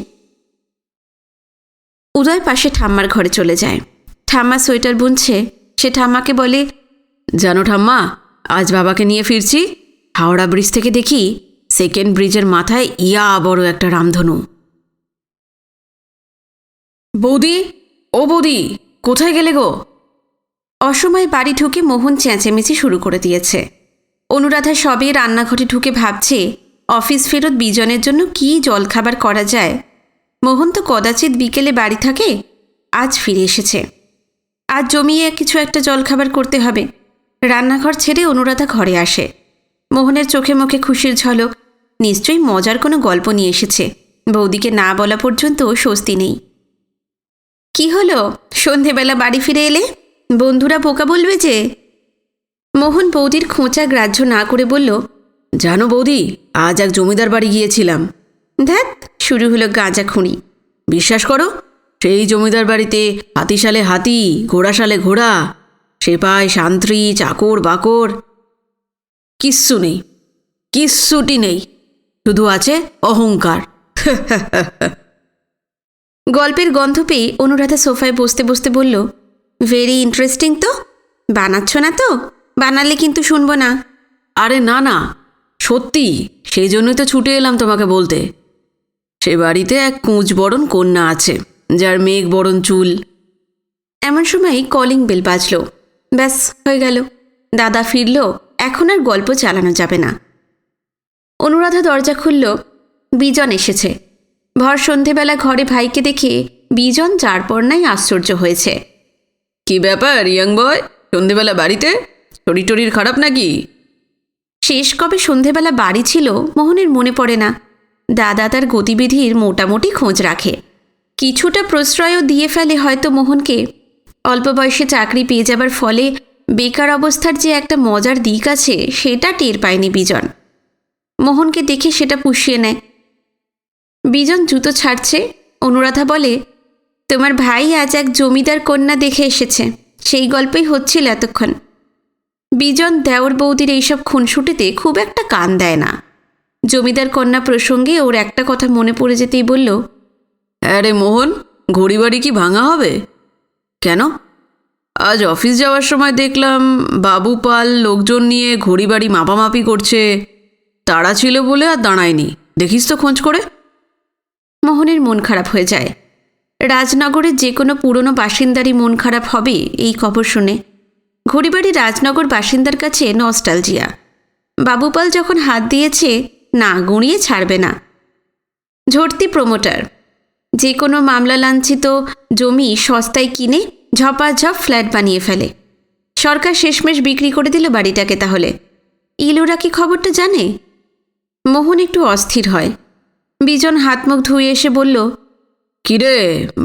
উদয় পাশে ঠাম্মার ঘরে চলে যায়। ঠাম্মা সোয়েটার বুনছে। সে ঠাম্মাকে বলে, জানো ঠাম্মা, আজ বাবাকে নিয়ে ফিরছি, হাওড়া ব্রিজ থেকে দেখি সেকেন্ড ব্রিজের মাথায় ইয়া বড় একটা রামধনু। বৌদি, ও বৌদি, কোথায় গেলে গো? অসময়ে বাড়ি ঢুকে মোহন চেঁচেমেচি শুরু করে দিয়েছে। অনুরাধা সবে রান্নাঘরে ঢুকে ভাবছে অফিস ফেরত বিজনের জন্য কী জলখাবার করা যায়। মোহন তো কদাচিৎ বিকেলে বাড়ি থাকে, আজ ফিরে এসেছে। আজ জমিয়ে কিছু একটা জলখাবার করতে হবে। রান্নাঘর ছেড়ে অনুরাধা ঘরে আসে। মোহনের চোখে মুখে খুশির ঝলক, নিশ্চয়ই মজার কোনো গল্প নিয়ে এসেছে। বৌদিকে না বলা পর্যন্ত স্বস্তি নেই। কি হলো, সন্ধেবেলা বাড়ি ফিরে এলে? বন্ধুরা বোকা বলবে যে। মোহন বৌদির খোঁচা গ্রাহ্য না করে বলল, জানো বৌদি, আজ এক জমিদার বাড়ি গিয়েছিলাম। ধ্যাত, শুরু হলো গাঁজা খুঁড়ি। বিশ্বাস করো, সেই জমিদার বাড়িতে হাতিশালে হাতি, ঘোড়াশালে ঘোড়া, সেপাই, শান্ত্রী, চাকর বাকর, কিচ্ছু নেই, কিচ্ছুটি নেই, শুধু আছে অহংকার। গল্পের গন্ধ পেয়ে অনুরাধা সোফায় বসতে বসতে বলল, ভেরি ইন্টারেস্টিং তো। বানাচ্ছ না তো? বানালে কিন্তু শুনবো না। আরে না না, সত্যি, সেই জন্যই তো ছুটে এলাম তোমাকে বলতে। সে বাড়িতে এক কুঁচ বরণ কন্যা আছে, যার মেঘ বরণ চুল। এমন সময় কলিং বেল বাজল। ব্যাস, হয়ে গেল। দাদা ফিরল, এখন আর গল্প চালানো যাবে না। অনুরাধা দরজা খুলল। বিজন এসেছে। ভর সন্ধেবেলা ঘরে ভাইকে দেখে বিজন যার পর নাই আশ্চর্য হয়েছে। কি ব্যাপার ইয়াং বয়, সন্ধেবেলা বাড়িতে? শরীর টরির খারাপ নাকি? শেষ কবে সন্ধেবেলা বাড়ি ছিল মোহনের মনে পড়ে না। দাদা তার গতিবিধির মোটামুটি খোঁজ রাখে। কিছুটা প্রশ্রয়ও দিয়ে ফেলে হয়তো মোহনকে। অল্প বয়সে চাকরি পেয়ে যাবার ফলে বেকার অবস্থার যে একটা মজার দিক আছে সেটা টের পায়নি বিজন। মোহনকে দেখে সেটা পুষিয়ে নেয়। বিজন জুতো ছাড়ছে। অনুরাধা বলে, তোমার ভাই আজ এক জমিদার কন্যা দেখে এসেছে। সেই গল্পই হচ্ছিল এতক্ষণ। বিজন দেওর বৌদির এইসব খুনসুটিতে খুব একটা কান দেয় না। জমিদার কন্যা প্রসঙ্গে ওর একটা কথা মনে পড়ে যেতেই বলল, আরে মোহন, ঘড়ি বাড়ি কি ভাঙা হবে? কেন? আজ অফিস যাওয়ার সময় দেখলাম বাবু পাল লোকজন নিয়ে ঘড়ি বাড়ি মাপামাপি করছে। তাড়া ছিল বলে আর দাঁড়ায়নি, দেখিস তো খোঁজ করে। মোহনের মন খারাপ হয়ে যায়। রাজনগরের যে কোনো পুরনো বাসিন্দারই মন খারাপ হবে এই খবর শুনে। ঘড়িবাড়ি রাজনগর বাসিন্দার কাছে নস্টালজিয়া। বাবুপাল যখন হাত দিয়েছে, না গুঁড়িয়ে ছাড়বে না। ঝর্তি প্রমোটার। যে কোনো মামলা লাঞ্ছিত জমি সস্তায় কিনে ঝপাঝপ ফ্ল্যাট বানিয়ে ফেলে। সরকার শেষমেশ বিক্রি করে দিল বাড়িটাকে। তাহলে ইলুরা কি খবরটা জানে? মোহন একটু অস্থির হয়। বিজন হাত মুখ ধুয়ে এসে বলল, কিরে,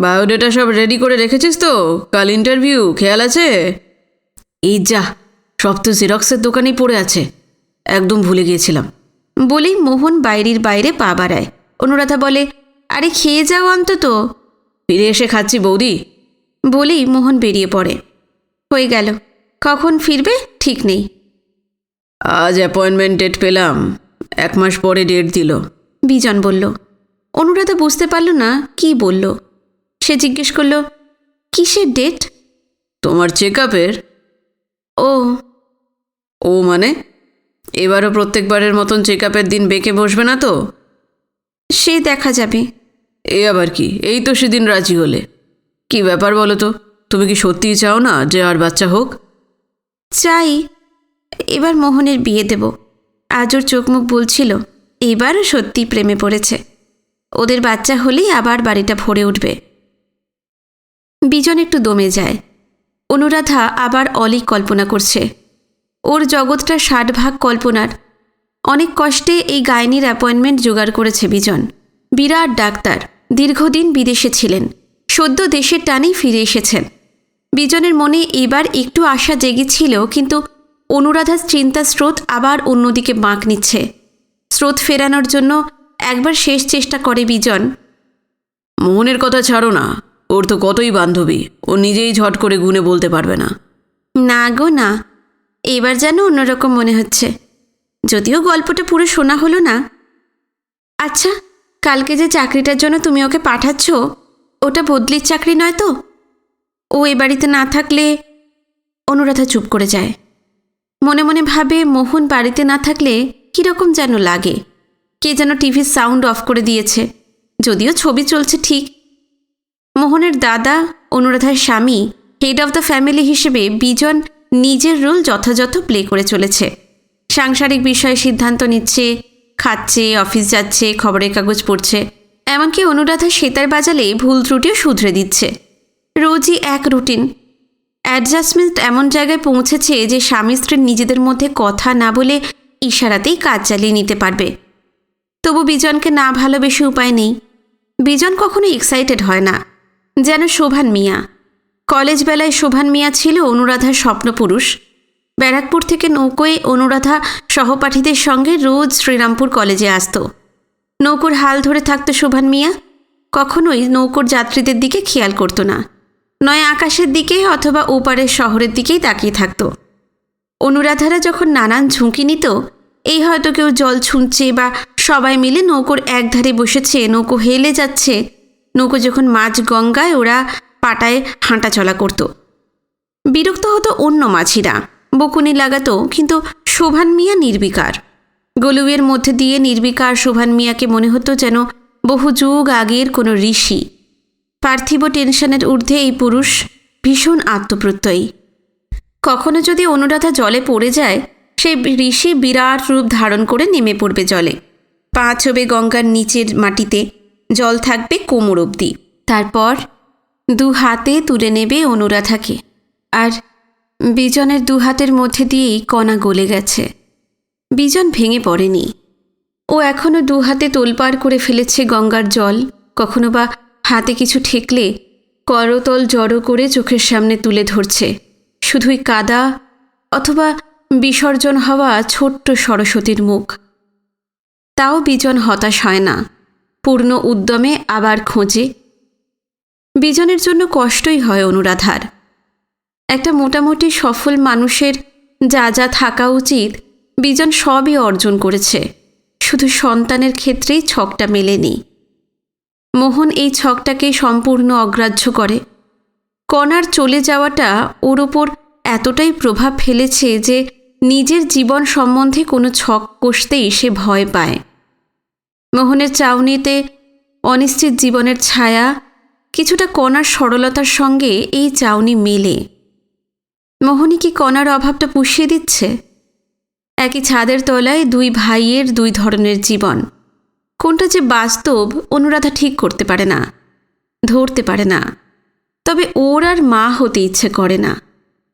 বায়োডেটা সব রেডি করে রেখেছিস তো? কাল ইন্টারভিউ, খেয়াল আছে? এই যা, সব তো জেরক্সের দোকানেই পড়ে আছে, একদম ভুলে গিয়েছিলাম। বলেই মোহন বাইরের বাইরে পা বাড়ায়। অনুরাধা বলে, আরে খেয়ে যাও অন্তত। ফিরে এসে খাচ্ছি বৌদি। বলেই মোহন বেরিয়ে পড়ে। হয়ে গেল। কখন ফিরবে ঠিক নেই। আজ অ্যাপয়েন্টমেন্ট ডেট পেলাম, 1 মাস পরে ডেট দিল। বিজন বলল। অনুরাধা বুঝতে পারল না কি বলল। সে জিজ্ঞেস করল, কিসের ডেট? তোমার চেকআপের। ও ও মানে এবারও প্রত্যেকবারের মতন চেকআপের দিন বেঁকে বসবে না তো? সে দেখা যাবে। এ আবার কি, এই তো সেদিন রাজি হলে। কি ব্যাপার বলো তো, তুমি কি সত্যিই চাও না যে আর বাচ্চা হোক? চাই। এবার মোহনের বিয়ে দেব। আজ ওর চোখ মুখ বলছিল এবারও সত্যি প্রেমে পড়েছে। ওদের বাচ্চা হলেই আবার বাড়িটা ভরে উঠবে। বিজন একটু দমে যায়। অনুরাধা আবার অলিক কল্পনা করছে। ওর জগৎটা 60 ভাগ কল্পনার। অনেক কষ্টে এই গাইনির অ্যাপয়েন্টমেন্ট জোগাড় করেছে বিজন। বিরাট ডাক্তার, দীর্ঘদিন বিদেশে ছিলেন, সদ্য দেশের টানেই ফিরে এসেছেন। বিজনের মনে এবার একটু আশা জেগেছিল, কিন্তু অনুরাধার চিন্তা স্রোত আবার অন্যদিকে বাঁক নিচ্ছে। স্রোত ফেরানোর জন্য একবার শেষ চেষ্টা করে বিজন। মোহনের কথা ছাড়ো না, ওর তো কতই বান্ধবী, ও নিজেই ঝট করে গুনে বলতে পারবে না। না গো না, এবার যেন অন্যরকম মনে হচ্ছে। যদিও গল্পটা পুরো শোনা হলো না। আচ্ছা, কালকে যে চাকরিটার জন্য তুমি ওকে পাঠাচ্ছ, ওটা বদলির চাকরি নয় তো? ও এ বাড়িতে না থাকলে। অনুরাধা চুপ করে যায়। মনে মনে ভাবে, মোহন বাড়িতে না থাকলে কীরকম যেন লাগে। কে যেন টিভির সাউন্ড অফ করে দিয়েছে, যদিও ছবি চলছে ঠিক। মোহনের দাদা, অনুরাধার স্বামী, হেড অফ দ্য ফ্যামিলি হিসেবে বিজন নিজের রোল যথাযথ প্লে করে চলেছে। সাংসারিক বিষয়ে সিদ্ধান্ত নিচ্ছে, খাচ্ছে, অফিস যাচ্ছে, খবরের কাগজ পড়ছে, এমনকি অনুরাধা সেতার বাজালে ভুল ত্রুটিও শুধরে দিচ্ছে। রোজই এক রুটিন। অ্যাডজাস্টমেন্ট এমন জায়গায় পৌঁছেছে যে স্বামী স্ত্রীর নিজেদের মধ্যে কথা না বলে ইশারাতেই কাজ চালিয়ে নিতে পারবে। তবু বিজনকে না ভালোবেসে উপায় নেই। বিজন কখনো এক্সাইটেড হয় না, যেন শোভান মিয়া। কলেজ বেলায় শোভান মিয়া ছিল অনুরাধার স্বপ্নপুরুষ। ব্যারাকপুর থেকে নৌকোয় অনুরাধা সহপাঠীদের সঙ্গে রোজ শ্রীরামপুর কলেজে আসত। নৌকোর হাল ধরে থাকতো শোভান মিয়া। কখনোই নৌকোর যাত্রীদের দিকে খেয়াল করতো না, নয় আকাশের দিকে অথবা ওপারের শহরের দিকেই তাকিয়ে থাকত। অনুরাধারা যখন নানান ঝুঁকি নিত, এই হয়তো কেউ জল ছুঁচছে বা সবাই মিলে নৌকোর একধারে বসেছে, নৌকো হেলে যাচ্ছে, নৌকো যখন মাঝ গঙ্গায় ওরা পাটায় হাঁটা চলা করত। বিরক্ত হতো অন্য মাঝিরা, বকুনি লাগাতো, কিন্তু শোভান মিয়া নির্বিকার। গলুয়ের মধ্যে দিয়ে নির্বিকার শোভান মিয়াকে মনে হতো যেন বহু যুগ আগের কোনো ঋষি। পার্থিব টেনশনের ঊর্ধ্বে এই পুরুষ ভীষণ আত্মপ্রত্যয়ী। কখনো যদি অনুরাধা জলে পড়ে যায়, সেই ঋষি বিরাট রূপ ধারণ করে নেমে পড়বে জলে। পা ছবে গঙ্গার নিচের মাটিতে, জল থাকবে কোমর অবধি। তারপর দু হাতে তুলে নেবে অনুরাধাকে। আর বিজনের দু হাতের মধ্যে দিয়েই কণা গলে গেছে। বিজন ভেঙে পড়েনি। ও এখনও দু হাতে তোলপাড় করে ফেলেছে গঙ্গার জল। কখনো বা হাতে কিছু ঠেকলে করতল জড়ো করে চোখের সামনে তুলে ধরছে শুধুই কাদা অথবা বিসর্জন হওয়া ছোট্ট সরস্বতীর মুখ। তাও বিজন হতাশ হয় না, পূর্ণ উদ্যমে আবার খোঁজে। বিজনের জন্য কষ্টই হয় অনুরাধার। একটা মোটামুটি সফল মানুষের যা যা থাকা উচিত, বিজন সবই অর্জন করেছে, শুধু সন্তানের ক্ষেত্রেই ছকটা মেলেনি। মোহন এই ছকটাকে সম্পূর্ণ অগ্রাহ্য করে। কণার চলে যাওয়াটা ওর ওপর এতটাই প্রভাব ফেলেছে যে নিজের জীবন সম্বন্ধে কোনো ছক কষতেই সে ভয় পায়। মোহনের চাউনিতে অনিশ্চিত জীবনের ছায়া কিছুটা কণার সরলতার সঙ্গে এই চাউনি মেলে। মোহনই কি কণার অভাবটা পুষিয়ে দিচ্ছে? একই ছাদের তলায় দুই ভাইয়ের দুই ধরনের জীবন। কোনটা যে বাস্তব অনুরাধা ঠিক করতে পারে না, ধরতে পারে না। তবে ওর আর মা হতে ইচ্ছে করে না।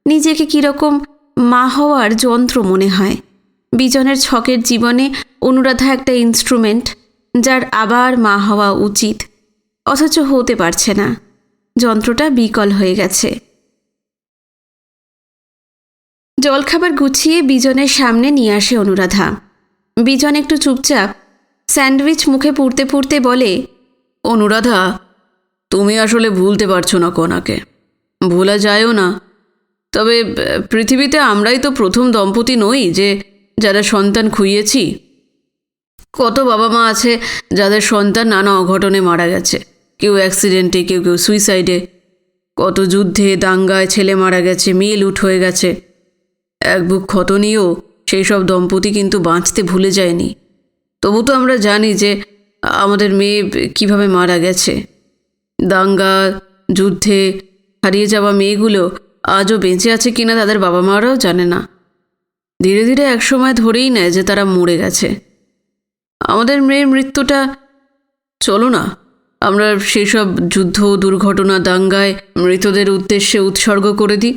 নিজেকে কীরকম মা হওয়ার যন্ত্র মনে হয়। বিজনের ছকের জীবনে অনুরাধা একটা ইনস্ট্রুমেন্ট, যার আবার মা হওয়া উচিত, অথচ হতে পারছে না। যন্ত্রটা বিকল হয়ে গেছে। জলখাবার গুছিয়ে বিজনের সামনে নিয়ে আসে অনুরাধা। বিজন একটু চুপচাপ স্যান্ডউইচ মুখে পুড়তে পুড়তে বলে, অনুরাধা, তুমি আসলে ভুলতে পারছো না কণাকে, ভোলা যায়ও না। তবে পৃথিবীতে আমরাই তো প্রথম দম্পতি নই যে যারা সন্তান খুইয়েছি। কত বাবা মা আছে যাদের সন্তান নানা অঘটনে মারা গেছে, কেউ অ্যাক্সিডেন্টে, কেউ কেউ সুইসাইডে। কত যুদ্ধে দাঙ্গায় ছেলে মারা গেছে, মেয়ে লুট হয়ে গেছে। এক বুক ক্ষত নিয়েও সেই সব দম্পতি কিন্তু বাঁচতে ভুলে যায়নি। তবু তো আমরা জানি যে আমাদের মেয়ে কিভাবে মারা গেছে। দাঙ্গা যুদ্ধে হারিয়ে যাওয়া মেয়েগুলো আজও বেঁচে আছে কিনা তাদের বাবা মারাও জানে না। ধীরে ধীরে একসময় ধরেই নেয় যে তারা মরে গেছে। আমাদের মেয়ের মৃত্যুটা, চলো না আমরা সেই সব যুদ্ধ, দুর্ঘটনা, দাঙ্গায় মৃতদের উদ্দেশ্যে উৎসর্গ করে দিই।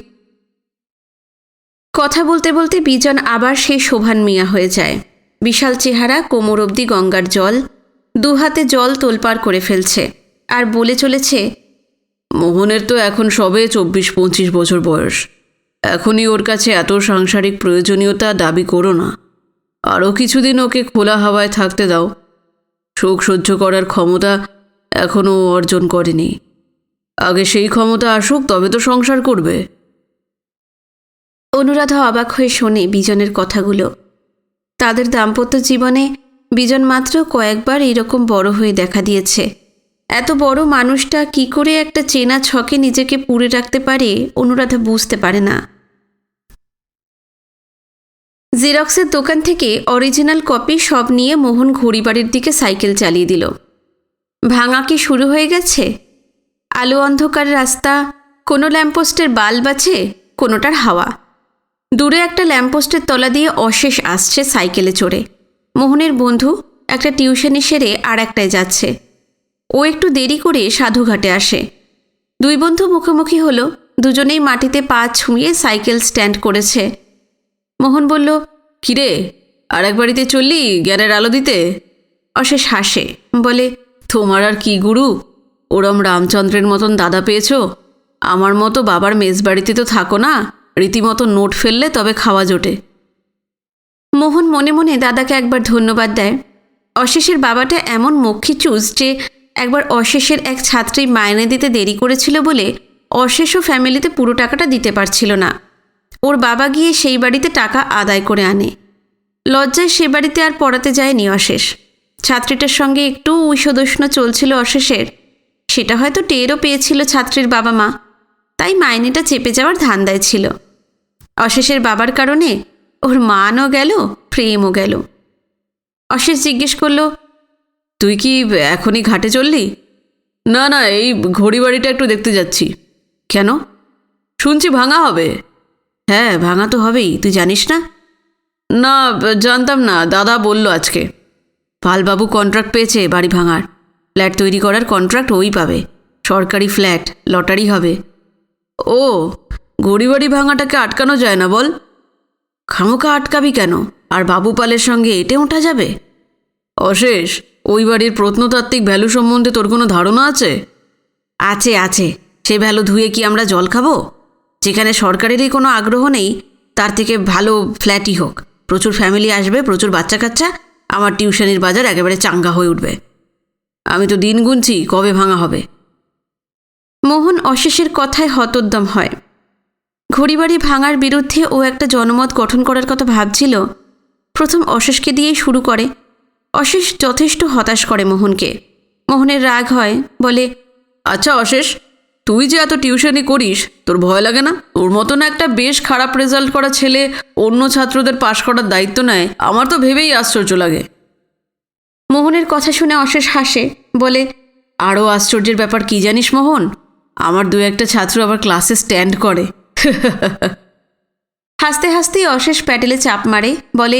কথা বলতে বলতে বিজন আবার সেই শোভান মিয়া হয়ে যায়। বিশাল চেহারা, কোমর অবধি গঙ্গার জল, দু হাতে জল তোলপাড় করে ফেলছে আর বলে চলেছে, মোহনের তো এখন সবে 24-25 বছর বয়স। এখনই ওর কাছে এত সাংসারিক প্রয়োজনীয়তা দাবি করো না। আরও কিছুদিন ওকে খোলা হাওয়ায় থাকতে দাও। শোক সহ্য করার ক্ষমতা এখনও অর্জন করেনি। আগে সেই ক্ষমতা আসুক, তবে তো সংসার করবে। অনুরাধা অবাক হয়ে শোনে বিজনের কথাগুলো। তাদের দাম্পত্য জীবনে বিজন মাত্র কয়েকবার এইরকম বড় হয়ে দেখা দিয়েছে। এত বড় মানুষটা কি করে একটা চেনা ছকে নিজেকে পুড়ে রাখতে পারে অনুরাধা বুঝতে পারে না। জেরক্সের দোকান থেকে অরিজিনাল কপি সব নিয়ে মোহন ঘড়িবাড়ির দিকে সাইকেল চালিয়ে দিল। ভাঙা কি শুরু হয়ে গেছে? আলো অন্ধকার রাস্তা, কোনো ল্যাম্পপোস্টের বাল্ব আছে, কোনোটার হাওয়া। দূরে একটা ল্যাম্পপোস্টের তলা দিয়ে অশেষ আসছে সাইকেলে চড়ে। মোহনের বন্ধু একটা টিউশনি সেরে আর একটায় যাচ্ছে। ও একটু দেরি করে সাধুঘাটে আসে। দুই বন্ধু মুখোমুখি হলো। দুজনেই মাটিতে পা ছুঁয়ে সাইকেল স্ট্যান্ড করেছে। মোহন বলল, কিরে, আর এক বাড়িতে চললি জ্ঞানের আলো দিতে? অশেষ হাসে, বলে, তোমার আর কি গুরু, ওরম রামচন্দ্রের মতন দাদা পেয়েছো। আমার মতো বাবার মেজবাড়িতে তো থাকো না, রীতিমতো নোট ফেললে তবে খাওয়া জোটে। মোহন মনে মনে দাদাকে একবার ধন্যবাদ দেয়। অশেষের বাবাটা এমন মক্ষী চুজ যে একবার অশেষের এক ছাত্রী মাইনে দিতে দেরি করেছিল বলে অশেষও ফ্যামিলিতে পুরো টাকাটা দিতে পারছিল না। ওর বাবা গিয়ে সেই বাড়িতে টাকা আদায় করে আনে। লজ্জায় সে বাড়িতে আর পড়াতে যায়নি অশেষ। ছাত্রীটার সঙ্গে একটু উইষদোষ্ণ চলছিল অশেষের, সেটা হয়তো টেরও পেয়েছিল ছাত্রীর বাবা মা, তাই মাইনেটা চেপে যাওয়ার ধান্দায় ছিল। অশেষের বাবার কারণে ওর মানও গেল, প্রেমও গেল। অশেষ জিজ্ঞেস করল, তুই কি এখনই ঘাটে চললি? না না, এই ঘড়ি বাড়িটা একটু দেখতে যাচ্ছি। কেন? শুনছি ভাঙা হবে। হ্যাঁ, ভাঙা তো হবেই, তুই জানিস না? না, জানতাম না, দাদা বলল আজকে। পালবাবু কন্ট্রাক্ট পেয়েছে বাড়ি ভাঙার, ফ্ল্যাট তৈরি করার কন্ট্রাক্ট ওই পাবে। সরকারি ফ্ল্যাট, লটারি হবে। ও, ঘড়ি বাড়ি ভাঙাটাকে আটকানো যায় না বল? খামোকা আটকাবি কেন? আর বাবু পালের সঙ্গে এটে ওঠা যাবে? অশেষ, ওই বাড়ির প্রত্নতাত্ত্বিক ভ্যালু সম্বন্ধে তোর কোনো ধারণা আছে? আছে আছে, সে ভ্যালু ধুয়ে কি আমরা জল খাবো? যেখানে সরকারেরই কোনো আগ্রহ নেই, তার থেকে ভালো ফ্ল্যাটই হোক। প্রচুর ফ্যামিলি আসবে, প্রচুর বাচ্চা কাচ্চা, আমার টিউশনির বাজার একেবারে চাঙ্গা হয়ে উঠবে। আমি তো দিন গুনছি কবে ভাঙা হবে। মোহন অশেষের কথায় হতোদ্যম হয়। ঘড়িবাড়ি ভাঙার বিরুদ্ধে ও একটা জনমত গঠন করার কথা ভাবছিল। প্রথম অশেষকে দিয়েই শুরু করে। অশেষ যথেষ্ট হতাশ করে মোহনকে। মোহনের রাগ হয়, বলে, আচ্ছা অশেষ, তুই যে এত টিউশনি করিস, তোর ভয় লাগে না? তোর মতন একটা বেশ খারাপ রেজাল্ট করা ছেলে অন্য ছাত্রদের পাশ করার দায়িত্ব নেয়, আমার তো ভেবেই আশ্চর্য লাগে। মোহনের কথা শুনে অশেষ হাসে, বলে, আরও আশ্চর্যের ব্যাপার কি জানিস মোহন? আমার দু একটা ছাত্র আবার ক্লাসে স্ট্যান্ড করে। হাসতে হাসতেই অশেষ প্যাটেলে চাপ মারে, বলে,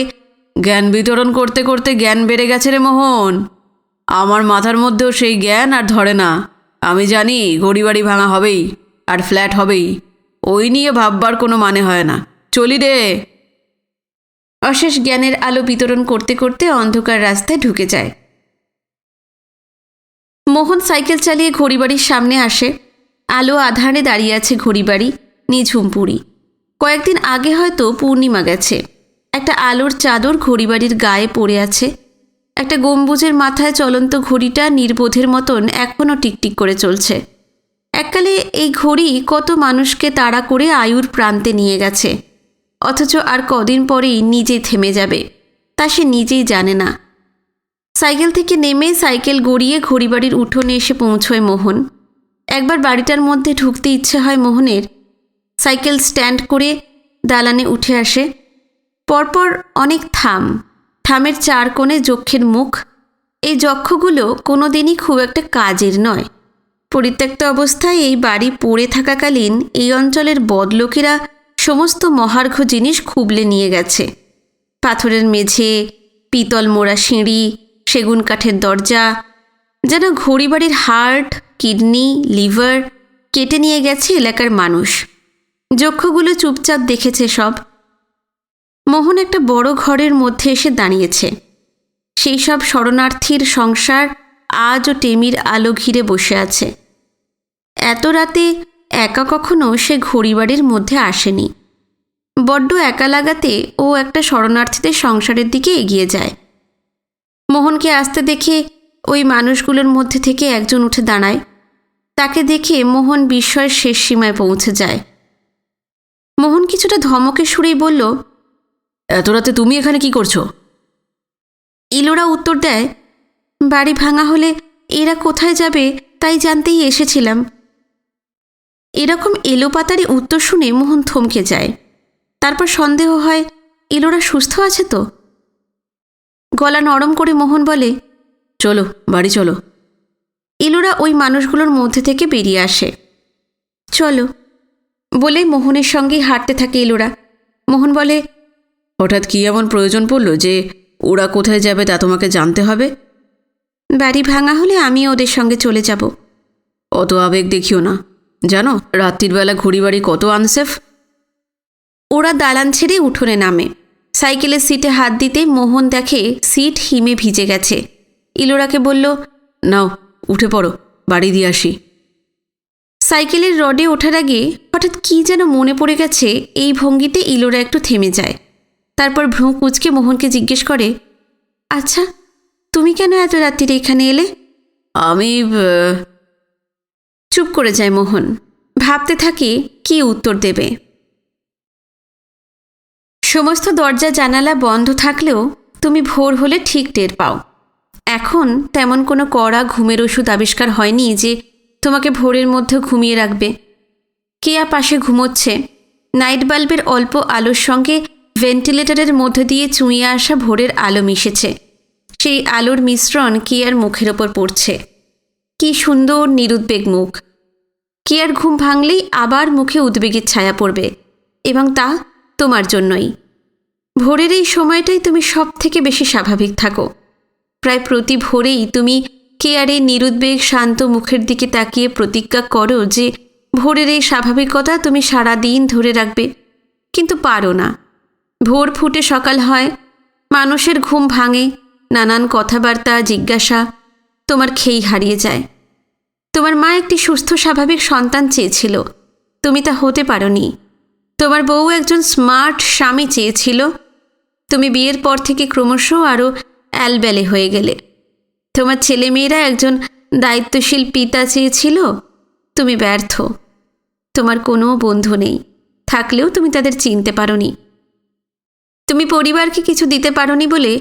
জ্ঞান বিতরণ করতে করতে জ্ঞান বেড়ে গেছে রে মোহন। আমার মাথার মধ্যেও সেই জ্ঞান আর ধরে না। আমি জানি ঘড়ি বাড়ি ভাঙা হবেই, আর ফ্ল্যাট হবেই। ওই নিয়ে ভাববার কোনো মানে হয় না। চলি রে। অশেষ জ্ঞানের আলো বিতরণ করতে করতে অন্ধকার রাস্তায় ঢুকে যায়। মোহন সাইকেল চালিয়ে ঘড়িবাড়ির সামনে আসে। আলো আধারে দাঁড়িয়ে আছে ঘড়িবাড়ি, নিঝুম পুরী। কয়েকদিন আগে হয়তো পূর্ণিমা গেছে। একটা আলোর চাদর ঘড়িবাড়ির গায়ে পড়ে আছে। একটা গম্বুজের মাথায় চলন্ত ঘড়িটা নির্বোধের মতন এখনও টিকটিক করে চলছে। এককালে এই ঘড়ি কত মানুষকে তাড়া করে আয়ুর প্রান্তে নিয়ে গেছে, অথচ আর কদিন পরেই নিজেই থেমে যাবে, তা সে নিজেই জানে না। সাইকেল থেকে নেমে সাইকেল গড়িয়ে ঘড়িবাড়ির উঠোনে এসে পৌঁছয় মোহন। একবার বাড়িটার মধ্যে ঢুকতে ইচ্ছে হয় মোহনের। সাইকেল স্ট্যান্ড করে দালানে উঠে আসে। পরপর অনেক থামের চার কোণে যক্ষের মুখ। এই যক্ষগুলো কোনো দিনই খুব একটা কাজের নয়। পরিত্যক্ত অবস্থায় এই বাড়ি পড়ে থাকাকালীন এই অঞ্চলের বদলোকেরা সমস্ত মহার্ঘ জিনিস খুবলে নিয়ে গেছে। পাথরের মেঝে, পিতল মোড়া সিঁড়ি, সেগুন কাঠের দরজা, যেন ঘড়িবাড়ির হার্ট, কিডনি, লিভার কেটে নিয়ে গেছে এলাকার মানুষ। যক্ষগুলো চুপচাপ দেখেছে সব। মোহন একটা বড় ঘরের মধ্যে এসে দাঁড়িয়েছে। সেই সব শরণার্থীর সংসার আজও টেমির আলো ঘিরে বসে আছে। এত রাতে একা কখনো সে ঘড়িবাড়ির মধ্যে আসেনি। বড্ড একা লাগাতে ও একটা শরণার্থীদের সংসারের দিকে এগিয়ে যায়। মোহনকে আসতে দেখে ওই মানুষগুলোর মধ্যে থেকে একজন উঠে দাঁড়ায়। তাকে দেখে মোহন বিস্ময়ের শেষ সীমায় পৌঁছে যায়। মোহন কিছুটা ধমকে সুরেই বলল, এত রাতে তুমি এখানে কি করছো? ইলোরা উত্তর দেয়, বাড়ি ভাঙা হলে এরা কোথায় যাবে তাই জানতেই এসেছিলাম। এরকম এলোপাতারি উত্তর শুনে মোহন থমকে যায়। তারপর সন্দেহ হয়, ইলোরা সুস্থ আছে তো? গলা নরম করে মোহন বলে, চলো বাড়ি চলো। ইলোরা ওই মানুষগুলোর মধ্যে থেকে বেরিয়ে আসে। চলো বলে মোহনের সঙ্গেই হাঁটতে থাকে ইলোরা। মোহন বলে, হঠাৎ কি এমন প্রয়োজন পড়ল যে ওরা কোথায় যাবে তা তোমাকে জানতে হবে? বাড়ি ভাঙা হলে আমি ওদের সঙ্গে চলে যাব। অত আবেগ দেখিও না, জানো রাত্রির বেলা ঘড়িবাড়ি কত আনসেফ। ওরা দালান ছেড়ে উঠোনে নামে। সাইকেলের সিটে হাত দিতে মোহন দেখে সিট হিমে ভিজে গেছে ইলোরাকে বলল, নাও উঠে পড়ো, বাড়ি দিয়ে আসি। সাইকেলের রডে ওঠার আগে হঠাৎ কী যেন মনে পড়ে গেছে, এই ভঙ্গিতে ইলোরা একটু থেমে যায়। তারপর ভ্রু কুঁচকে মোহনকে জিজ্ঞেস করে, আচ্ছা তুমি কেন এত রাত্রিরে এখানে এলে? আমি চুপ করে যায় মোহন, ভাবতে থাকে কি উত্তর দেবে। সমস্ত দরজা জানালা বন্ধ থাকলেও তুমি ভোর হলে ঠিক টের পাও। এখন তেমন কোনো কড়া ঘুমের ওষুধ আবিষ্কার হয়নি যে তোমাকে ভোরের মধ্যে ঘুমিয়ে রাখবে। কেয়া পাশে ঘুমোচ্ছে। নাইট বাল্বের অল্প আলোর সঙ্গে ভেন্টিলেটরের মধ্য দিয়ে চুঁইয়ে আসা ভোরের আলো মিশেছে। সেই আলোর মিশ্রণ কেয়ার মুখের ওপর পড়ছে। কি সুন্দর নিরুদ্বেগ মুখ। কেয়ার ঘুম ভাঙলেই আবার মুখে উদ্বেগের ছায়া পড়বে, এবং তা তোমার জন্যই। ভোরের এই সময়টাই তুমি সব থেকে বেশি স্বাভাবিক থাকো। প্রায় প্রতি ভোরেই তুমি কেয়ারের নিরুদ্বেগ শান্ত মুখের দিকে তাকিয়ে প্রতিজ্ঞা করো যে ভোরের এই স্বাভাবিকতা তুমি সারা দিন ধরে রাখবে, কিন্তু পারো না। ভোর ফুটে সকাল হয়, মানুষের ঘুম ভাঙে, নানান কথাবার্তা জিজ্ঞাসা তোমার খেই হারিয়ে যায়। তোমার মা একটি সুস্থ স্বাভাবিক সন্তান চেয়েছিল, তুমি তা হতে পারোনি। তোমার বউ একজন স্মার্ট স্বামী চেয়েছিল, তুমি বিয়ের পর থেকে ক্রমশ আরও অ্যালবেলে হয়ে গেলে। তোমার ছেলেমেয়েরা একজন দায়িত্বশীল পিতা চেয়েছিল, তুমি ব্যর্থ। তোমার কোনো বন্ধু নেই, থাকলেও তুমি তাদের চিনতে পারোনি। তুমি পরিবারকে কিছু দিতে পারোনি বলে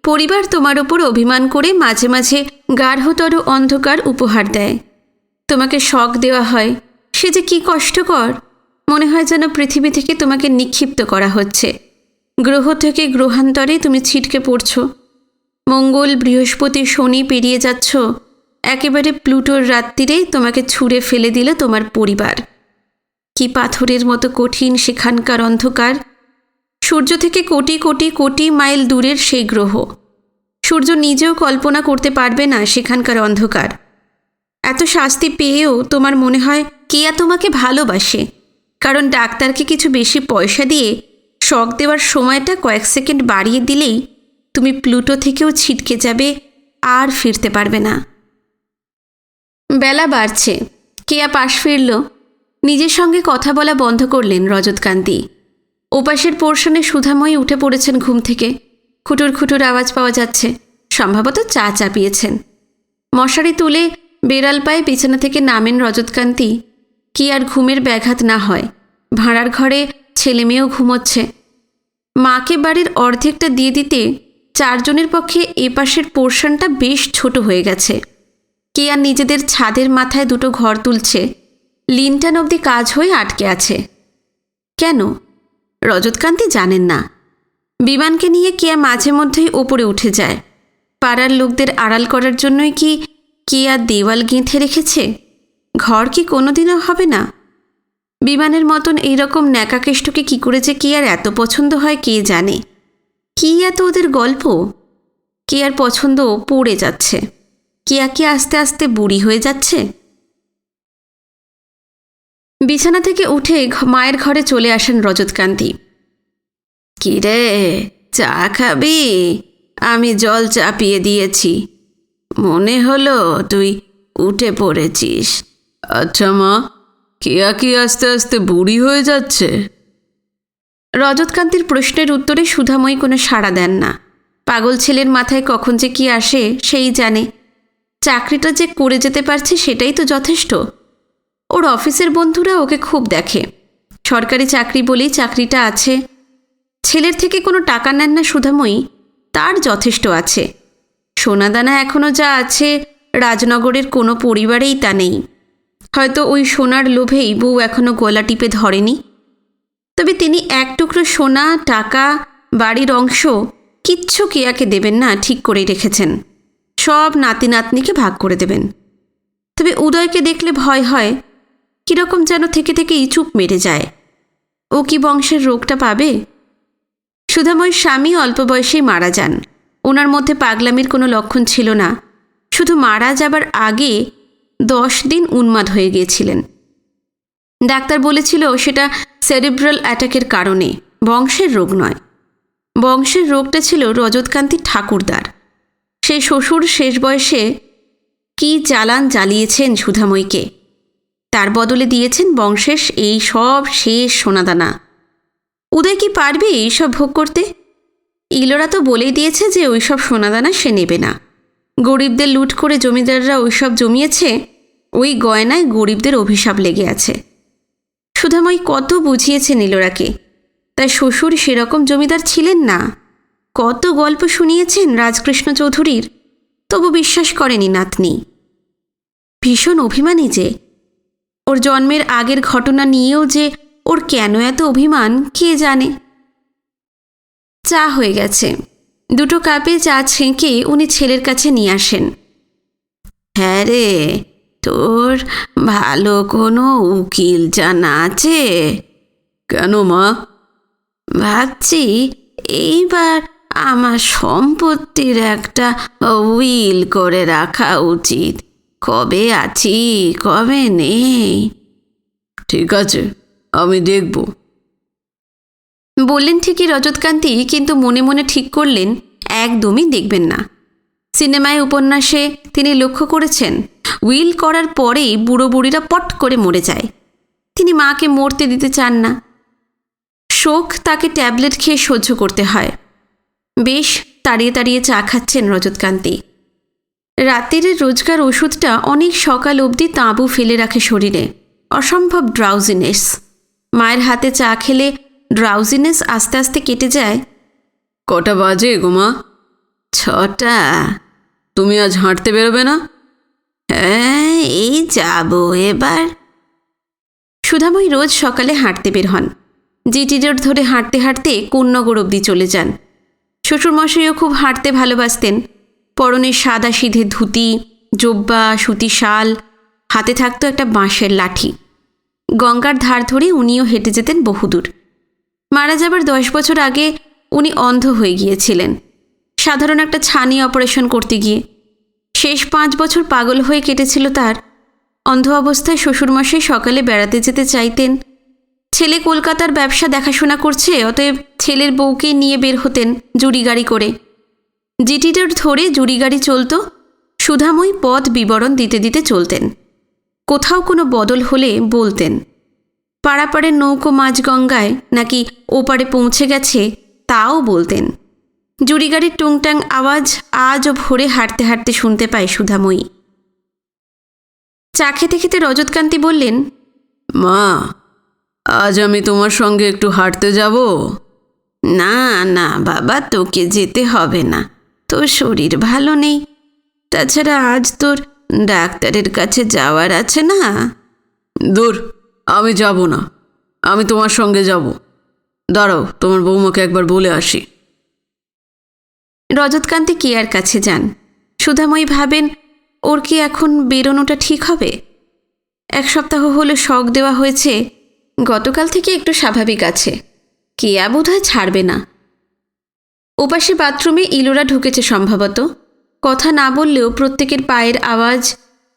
পরিবার তোমার ওপর অভিমান করে মাঝে মাঝে গাঢ়তর অন্ধকার উপহার দেয়। তোমাকে শখ দেওয়া হয়, সে যে কি কষ্টকর। মনে হয় যেন পৃথিবী থেকে তোমাকে নিক্ষিপ্ত করা হচ্ছে। গ্রহ থেকে গ্রহান্তরে তুমি ছিটকে পড়ছ। মঙ্গল বৃহস্পতি শনি পেরিয়ে যাচ্ছ, একেবারে প্লুটোর রাত্রিরে তোমাকে ছুঁড়ে ফেলে দিল তোমার পরিবার। কি পাথরের মতো কঠিন সেখানকার অন্ধকার। সূর্য থেকে কোটি কোটি কোটি মাইল দূরের সেই গ্রহ। সূর্য নিজেও কল্পনা করতে পারবে না সেখানকার অন্ধকার। এত শাস্তি পেয়েও তোমার মনে হয় কেয়া তোমাকে ভালোবাসে, কারণ ডাক্তারকে কিছু বেশি পয়সা দিয়ে শক দেওয়ার সময়টা কয়েক সেকেন্ড বাড়িয়ে দিলেই তুমি প্লুটো থেকেও ছিটকে যাবে, আর ফিরতে পারবে না। বেলা বাড়ছে, কেয়া পাশ ফিরল। নিজের সঙ্গে কথা বলা বন্ধ করলেন রজতকান্তি। ওপাশের পোর্শনে সুধাময়ী উঠে পড়েছেন ঘুম থেকে। খুটুর খুটুর আওয়াজ পাওয়া যাচ্ছে, সম্ভবত চা চাপিয়েছেন। মশারি তুলে বেড়াল পায়ে বিছানা থেকে নামেন রজতকান্তি। কি আর ঘুমের ব্যাঘাত না হয়। ভাড়ার ঘরে ছেলে মেয়েও ঘুমোচ্ছে। মাকে বাড়ির অর্ধেকটা দিয়ে দিতে চারজনের পক্ষে এপাশের পোর্শনটা বেশ ছোট হয়ে গেছে। কে আর নিজেদের ছাদের মাথায় দুটো ঘর তুলছে, লিনটান অবধি কাজ হয়ে আটকে আছে। কেন রজতকান্তি জানেন না। বিমানকে নিয়ে কেয়া মাঝে মধ্যেই ওপরে উঠে যায়। পাড়ার লোকদের আড়াল করার জন্যই কি কেয়া দেওয়াল গেঁথে রেখেছে? ঘর কি কোনোদিনও হবে না? বিমানের মতন এইরকম ন্যাকাকেষ্টকে কী করে যে কেয়ার এত পছন্দ হয় কে জানে। কি এত ওদের গল্প? কেয়ার পছন্দ পড়ে যাচ্ছে। কেয়া কি আস্তে আস্তে বুড়ি হয়ে যাচ্ছে? বিছানা থেকে উঠে মায়ের ঘরে চলে আসেন রজতকান্তি। কি রে, চা খাবি? আমি জল চাপিয়ে দিয়েছি। মনে হলো তুই উঠে পড়েছিস। আচ্ছা মা, কেয়া কি আস্তে আস্তে বুড়ি হয়ে যাচ্ছে? রজতকান্তির প্রশ্নের উত্তরে সুধাময়ী কোনো সাড়া দেন না। পাগল ছেলের মাথায় কখন যে কি আসে সেই জানে। চাকরিটা যে করে যেতে পারছে সেটাই তো যথেষ্ট। ওর অফিসের বন্ধুরা ওকে খুব দেখে। সরকারি চাকরি বলেই চাকরিটা আছে। ছেলের থেকে কোনো টাকা নেন না সুধাময়ী, তার যথেষ্ট আছে। সোনাদানা এখনও যা আছে রাজনগরের কোনো পরিবারেই তা নেই। হয়তো ওই সোনার লোভেই বউ এখনও গলা টিপে ধরেনি। তবে তিনি এক টুকরো সোনা, টাকা, বাড়ির অংশ কিচ্ছু কেয়াকে দেবেন না ঠিক করেই রেখেছেন। সব নাতি নাতনিকে ভাগ করে দেবেন। তবে উদয়কে দেখলে ভয় হয়, কীরকম যেন থেকে থেকেই চুপ মেরে যায়। ও কি বংশের রোগটা পাবে? সুধাময়ের স্বামী অল্প বয়সেই মারা যান। ওনার মধ্যে পাগলামির কোনো লক্ষণ ছিল না। শুধু মারা যাবার আগে 10 দিন উন্মাদ হয়ে গিয়েছিলেন। ডাক্তার বলেছিল সেটা সেরিব্রাল অ্যাটাকের কারণে, বংশের রোগ নয়। বংশের রোগটা ছিল রজতকান্তি ঠাকুরদার। সেই শ্বশুর শেষ বয়সে কি জ্বালান জ্বালিয়েছেন সুধাময়ীকে, তার বদলে দিয়েছেন বংশের এই সব শেষ সোনাদানা। উদয় কি পারবে এইসব ভোগ করতে? ইলোরা তো বলেই দিয়েছে যে ওইসব সোনাদানা সে নেবে না। গরিবদের লুট করে জমিদাররা ওইসব জমিয়েছে, ওই গয়নায় গরিবদের অভিশাপ লেগে আছে। সুধাময়ী কত বুঝিয়েছেন ইলোরাকে, তাই শ্বশুর সেরকম জমিদার ছিলেন না। কত গল্প শুনিয়েছেন রাজকৃষ্ণ চৌধুরীর, তবু বিশ্বাস করেনি নাতনি। ভীষণ অভিমানী যে, ওর জন্মের আগের ঘটনা নিয়েও যে ওর কেন এত অভিমান কে জানে। চা হয়ে গেছে। 2 কাপে চা ছেঁকে উনি ছেলের কাছে নিয়ে আসেন। হ্যাঁ রে, তোর ভালো কোনো উকিল জানা আছে? কেন মা? ভাবছি এইবার আমার সম্পত্তির একটা উইল করে রাখা উচিত। কবে আছি কবে নেই। ঠিক আছে, আমি দেখব। বললেন ঠিকই রজতকান্তি, কিন্তু মনে মনে ঠিক করলেন একদমই দেখবেন না। সিনেমায় উপন্যাসে তিনি লক্ষ্য করেছেন উইল করার পরেই বুড়ো বুড়িরা পট করে মরে যায়। তিনি মাকে মরতে দিতে চান না। শোক তাকে ট্যাবলেট খেয়ে সহ্য করতে হয়। বেশ তাড়িয়ে তাড়িয়ে চা খাচ্ছেন রজতকান্তি। রাতের রোজকার ওষুধটা অনেক সকাল অবধি তাঁবু ফেলে রাখে শরীরে। অসম্ভব ড্রাউজিনেস। মায়ের হাতে চা খেলে ড্রাউজিনেস আস্তে আস্তে কেটে যায়। কটা বাজে গো মা? 6টা। তুমি আজ হাঁটতে বেরোবে না? হ্যাঁ, এই যাব এবার। সুধাময়ী রোজ সকালে হাঁটতে বের হন। জিটি রোড ধরে হাঁটতে হাঁটতে কোন্নগর অবধি চলে যান। শ্বশুরমশাইও খুব হাঁটতে ভালোবাসতেন। পরনে সাদা সিধে ধুতি, জোব্বা, সুতি শাল, হাতে থাকতো একটা বাঁশের লাঠি। গঙ্গার ধার ধরে উনিও হেঁটে যেতেন বহুদূর। মারা যাবার 10 বছর আগে উনি অন্ধ হয়ে গিয়েছিলেন, সাধারণ একটা ছানি অপারেশন করতে গিয়ে। শেষ 5 বছর পাগল হয়ে কেটেছিল তার। অন্ধ অবস্থায় শ্বশুরমশাই সকালে বেড়াতে যেতে চাইতেন। ছেলে কলকাতার ব্যবসা দেখাশোনা করছে, অতএব ছেলের বউকে নিয়ে বের হতেন জুড়ি গাড়ি করে। জিটি রোড ধরে জুড়ি গাড়ি চলত। সুধাময়ী পথ বিবরণ দিতে দিতে চলতেন। কোথাও কোনো বদল হলে বলতেন। পাড়াপাড়ের নৌকো মাঝগঙ্গায় নাকি ওপারে পৌঁছে গেছে তাও বলতেন। জুড়ি গাড়ির টুংটাং আওয়াজ আজও ভোরে হাঁটতে হাঁটতে শুনতে পায় সুধাময়ী। চা খেতে খেতে রজতকান্তি বললেন, মা, আজ আমি তোমার সঙ্গে একটু হাঁটতে যাব? না না বাবা, তোকে যেতে হবে না, তোর শরীর ভালো নেই। তাছাড়া আজ তোর ডাক্তারের কাছে যাওয়ার আছে না। দূর, আমি যাব না। আমি তোমার সঙ্গে যাব। দাঁড়াও, তোমার বৌমাকে একবার বলে আসি। রজতকান্তি কেয়ার কাছে যান। সুধাময়ী ভাবেন, ওর কি এখন বেরোনোটা ঠিক হবে? 1 সপ্তাহ হলো শক দেওয়া হয়েছে, গতকাল থেকে একটু স্বাভাবিক আছে। কেয়া বোধহয় ছাড়বে না। ওপাশে বাথরুমে ইলোরা ঢুকেছে সম্ভবত। কথা না বললেও প্রত্যেকের পায়ের আওয়াজ,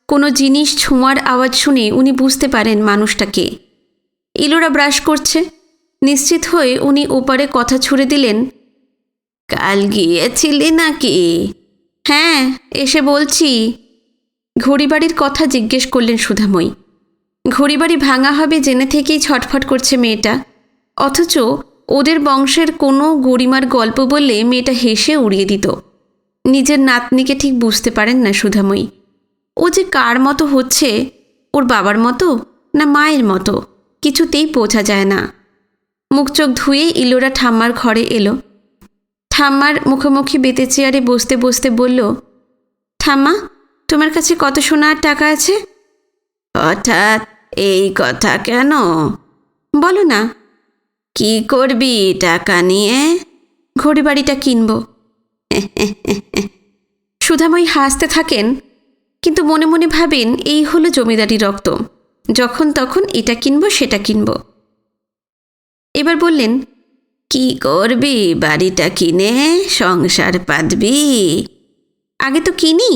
কোনো জিনিস ছোঁয়ার আওয়াজ শুনে উনি বুঝতে পারেন মানুষটাকে। ইলোরা ব্রাশ করছে। নিশ্চিত হয়ে উনি ওপারে কথা ছুড়ে দিলেন, কাল গিয়েছিলি নাকি? হ্যাঁ, এসে বলছি। ঘড়িবাড়ির কথা জিজ্ঞেস করলেন সুধাময়ী। ঘড়িবাড়ি ভাঙা হবে জেনে থেকেই ছটফট করছে মেয়েটা, অথচ ওদের বংশের কোনো গরিমার গল্প বললে মেয়েটা হেসে উড়িয়ে দিত। নিজের নাতনিকে ঠিক বুঝতে পারেন না সুধাময়ী। ও যে কার মতো হচ্ছে, ওর বাবার মতো না মায়ের মতো, কিছুতেই বোঝা যায় না। মুখ চোখ ধুয়ে ইলোরা ঠাম্মার ঘরে এলো। ঠাম্মার মুখোমুখি বেতে চেয়ারে বসতে বসতে বলল, ঠাম্মা, তোমার কাছে কত সোনার টাকা আছে? হঠাৎ এই কথা কেন? বলো না। কি করবি টাকা নিয়ে? ঘড়িবাড়িটা কিনব। সুধাময়ী হাসতে থাকেন, কিন্তু মনে মনে ভাবেন এই হলো জমিদারি রক্ত, যখন তখন এটা কিনব সেটা কিনব। এবার বললেন, কি করবি বাড়িটা কিনে? সংসার পাতবি? আগে তো কিনি।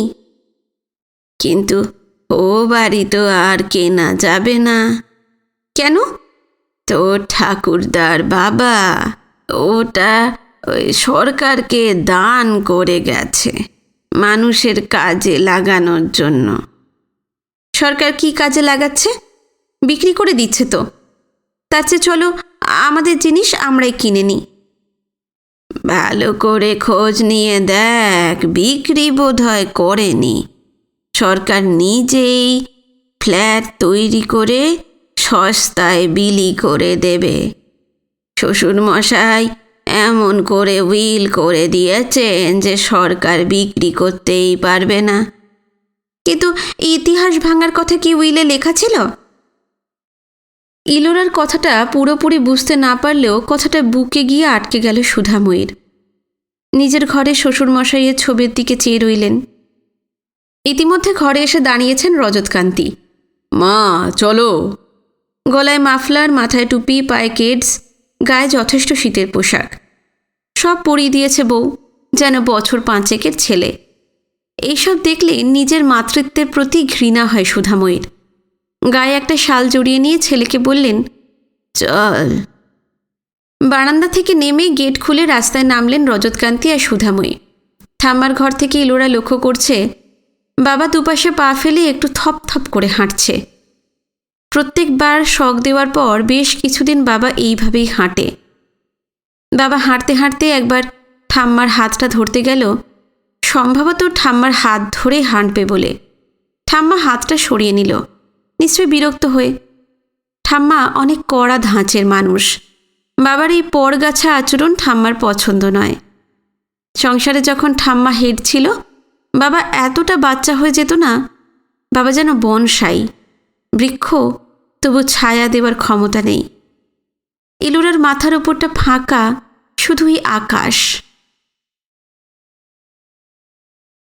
কিন্তু ও বাড়ি তো আর কেনা যাবে না। কেন? তোর ঠাকুরদার বাবা ওটা ওই সরকারকে দান করে গেছে। মানুষের কাজে লাগানোর জন্য। সরকার কি কাজে লাগাচ্ছে? বিক্রি করে দিচ্ছে তো। তার চেয়ে চলো আমাদের জিনিস আমরাই কিনে নিই। ভালো করে খোঁজ নিয়ে দেখ, বিক্রি বোধহয় করেনি। সরকার নিজেই ফ্ল্যাট তৈরি করে সস্তায় বিলি করে দেবে। শ্বশুরমশাই এমন করে উইল করে দিয়েছেন যে সরকার বিক্রি করতেই পারবে না। কিন্তু ইতিহাস ভাঙার কথা কি উইলে লেখা ছিল? ইলোরার কথাটা পুরোপুরি বুঝতে না পারলেও কথাটা বুকে গিয়ে আটকে গেল সুধাময়ীর। নিজের ঘরে শ্বশুরমশাইয়ের ছবির দিকে চেয়ে রইলেন। ইতিমধ্যে ঘরে এসে দাঁড়িয়েছেন রজতকান্তি। মা চলো। গলায় মাফলার, মাথায় টুপি, পায়ে কেডস, গায়ে যথেষ্ট শীতের পোশাক, সব পরিয়ে দিয়েছে বউ, যেন বছর 5-এর ছেলে। এইসব দেখলে নিজের মাতৃত্বের প্রতি ঘৃণা হয় সুধাময়ীর। গায়ে একটা শাল জড়িয়ে নিয়ে ছেলেকে বললেন, চল। বারান্দা থেকে নেমে গেট খুলে রাস্তায় নামলেন রজতকান্তি আর সুধাময়ী। ঠাম্মার ঘর থেকে ইলোরা লক্ষ্য করছে বাবা দুপাশে পা ফেলে একটু থপ থপ করে হাঁটছে। প্রত্যেকবার শক দেওয়ার পর বেশ কিছুদিন বাবা এইভাবেই হাঁটে। বাবা হাঁটতে হাঁটতে একবার ঠাম্মার হাতটা ধরতে গেল, সম্ভবত ঠাম্মার হাত ধরে হাঁটবে বলে। ঠাম্মা হাতটা সরিয়ে নিল, নিশ্চয়ই বিরক্ত হয়ে। ঠাম্মা অনেক কড়া ধাঁচের মানুষ। বাবার এই পরগাছা আচরণ ঠাম্মার পছন্দ নয়। সংসারে যখন ঠাম্মা হেড ছিল, বাবা এতটা বাচ্চা হয়ে যেত না। বাবা যেন বনসাই, বৃক্ষ, তবু ছায়া দেওয়ার ক্ষমতা নেই। ইলোরার মাথার ওপরটা ফাঁকা, শুধুই আকাশ।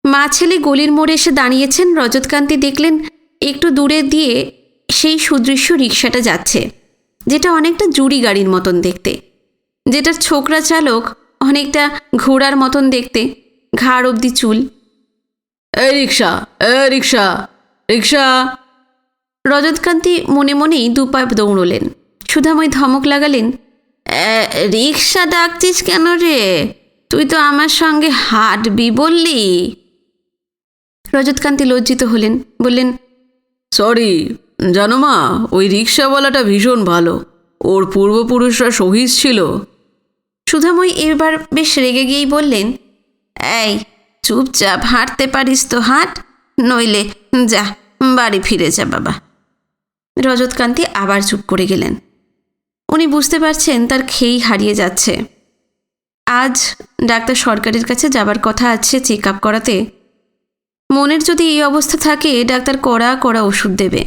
মা ছেলে গলির মোড়ে এসে দাঁড়িয়েছেন। রজতকান্তি দেখলেন একটু দূরে দিয়ে সেই সুদৃশ্য রিকশাটা যাচ্ছে, যেটা অনেকটা জুড়ি গাড়ির মতন দেখতে, যেটার ছোকরা চালক অনেকটা ঘোড়ার মতন দেখতে, ঘাড় অবধি চুল। এই রিক্সা, রিক্সা, রিক্সা। রজতকান্তি মনে মনেই দুপায়ে দৌড়লেন। সুধাময়ী ধমক লাগালেন, রিক্সা ডাকছিস কেন রে? তুই তো আমার সঙ্গে হাঁটবি বললি। রজতকান্তি লজ্জিত হলেন, বললেন, সরি। জানো মা, ওই রিক্সাওয়ালাটা ভীষণ ভালো। ওর পূর্বপুরুষরা শহীদ ছিল। সুধাময়ী এবার বেশ রেগে গিয়েই বললেন, এই চুপচাপ হাঁটতে পারিস তো হাঁট, নইলে যা বাড়ি ফিরে যা বাবা। রজতকান্তি আবার চুপ করে গেলেন। উনি বুঝতে পারছেন তার খেই হারিয়ে যাচ্ছে। আজ ডাক্তার সরকারের কাছে যাবার কথা আছে চেক আপ করাতে। মনের যদি এই অবস্থা থাকে, ডাক্তার কড়া কড়া ওষুধ দেবে।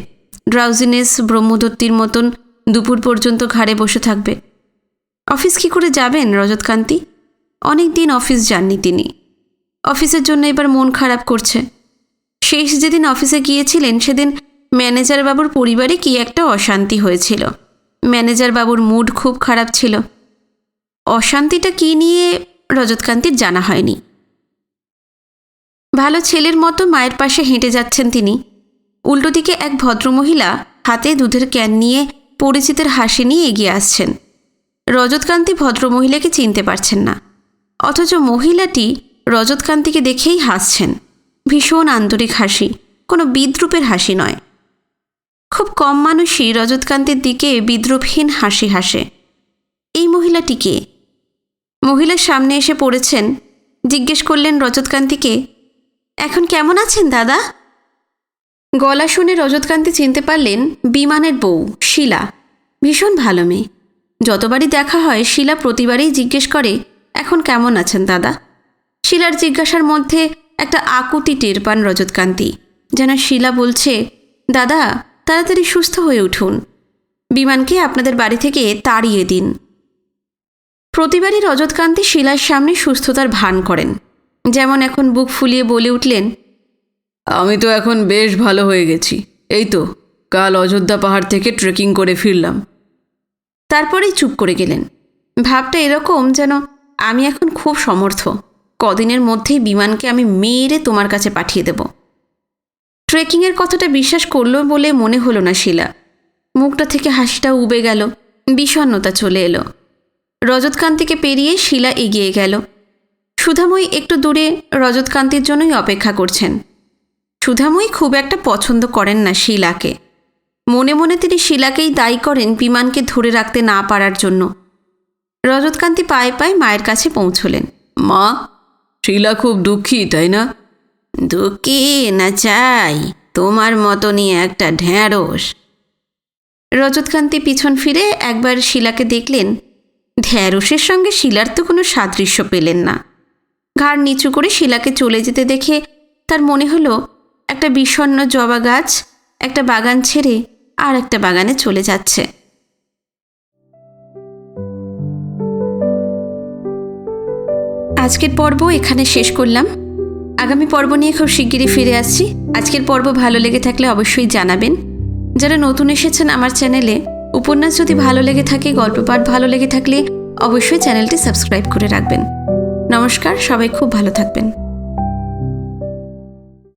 ড্রাউজিনেস ব্রহ্মদত্তির মতন দুপুর পর্যন্ত ঘাড়ে বসে থাকবে। অফিস কি করে যাবেন রজতকান্তি? অনেক দিন অফিস যাননি তিনি। অফিসের জন্য এবার মন খারাপ করছে। শেষ যেদিন অফিসে গিয়েছিলেন, সেদিন ম্যানেজার বাবুর পরিবারে কি একটা অশান্তি হয়েছিল। ম্যানেজার বাবুর মুড খুব খারাপ ছিল। অশান্তিটা কি নিয়ে রজতকান্তির জানা হয়নি। ভালো ছেলের মতো মায়ের পাশে হেঁটে যাচ্ছেন তিনি। উল্টো দিকে এক ভদ্রমহিলা হাতে দুধের ক্যান নিয়ে পরিচিতের হাসি নিয়ে এগিয়ে আসছেন। রজতকান্তি ভদ্রমহিলাকে চিনতে পারছেন না, অথচ মহিলাটি রজতকান্তিকে দেখেই হাসছেন। ভীষণ আন্তরিক হাসি, কোনো বিদ্রুপের হাসি নয়। খুব কম মানুষই রজতকান্তির দিকে বিদ্রুপহীন হাসি হাসে। এই মহিলাটি কে? মহিলার সামনে এসে পড়েছেন। জিজ্ঞেস করলেন রজতকান্তিকে, এখন কেমন আছেন দাদা? গলা শুনে রজতকান্তি চিনতে পারলেন বিমানের বউ শিলা। ভীষণ ভালো মেয়ে। যতবারই দেখা হয় শিলা প্রতিবারেই জিজ্ঞেস করে, এখন কেমন আছেন দাদা? শিলার জিজ্ঞাসার মধ্যে একটা আকুতি টের পান রজতকান্তি, যেন শিলা বলছে, দাদা তাড়াতাড়ি সুস্থ হয়ে উঠুন, বিমানকে আপনাদের বাড়ি থেকে তাড়িয়ে দিন। প্রতিবারই রজতকান্তি শিলার সামনে সুস্থতার ভান করেন, যেমন এখন বুক ফুলিয়ে বলে উঠলেন, আমি তো এখন বেশ ভালো হয়ে গেছি। এই তো কাল অযোধ্যা পাহাড় থেকে ট্রেকিং করে ফিরলাম। তারপরেই চুপ করে গেলেন। ভাবটা এরকম যেন আমি এখন খুব সমর্থ, কদিনের মধ্যেই বিমানকে আমি মেরে তোমার কাছে পাঠিয়ে দেব। ট্রেকিংয়ের কথাটা বিশ্বাস করল বলে মনে হলো না শিলা। মুখটা থেকে হাসিটা উবে গেল, বিষণ্ণতা চলে এলো। রজতকান্তিকে পেরিয়ে শিলা এগিয়ে গেল। সুধাময়ী একটু দূরে রজতকান্তির জন্যই অপেক্ষা করছেন। সুধাময়ী খুব একটা পছন্দ করেন না শিলাকে। মনে মনে তিনি শিলাকেই দায়ী করেন বিমানকে ধরে রাখতে না পারার জন্য। রজতকান্তি পায়ে পায়ে মায়ের কাছে পৌঁছলেন। মা, শিলা খুব দুঃখী, তাই না? দুঃখী না চাই তোমার মতনই একটা ঢ্যাঁড়স। রজতকান্তি পিছন ফিরে একবার শিলাকে দেখলেন। ঢ্যাঁড়সের সঙ্গে শিলার তো কোনো সাদৃশ্য পেলেন না। ঘাড় নিচু করে শিলাকে চলে যেতে দেখে তার মনে হলো একটা বিষণ্ণ জবা গাছ একটা বাগান ছেড়ে আর একটা বাগানে চলে যাচ্ছে। আজকের পর্ব এখানে শেষ করলাম। আগামী পর্ব নিয়ে খুব শিগগিরই ফিরে আসছি। আজকের পর্ব ভালো লেগে থাকলে অবশ্যই জানাবেন। যারা নতুন এসেছেন আমার চ্যানেলে, উপন্যাস যদি ভালো লেগে থাকে, গল্প পাঠ ভালো লেগে থাকলে অবশ্যই চ্যানেলটি সাবস্ক্রাইব করে রাখবেন। নমস্কার, সবাই খুব ভালো থাকবেন।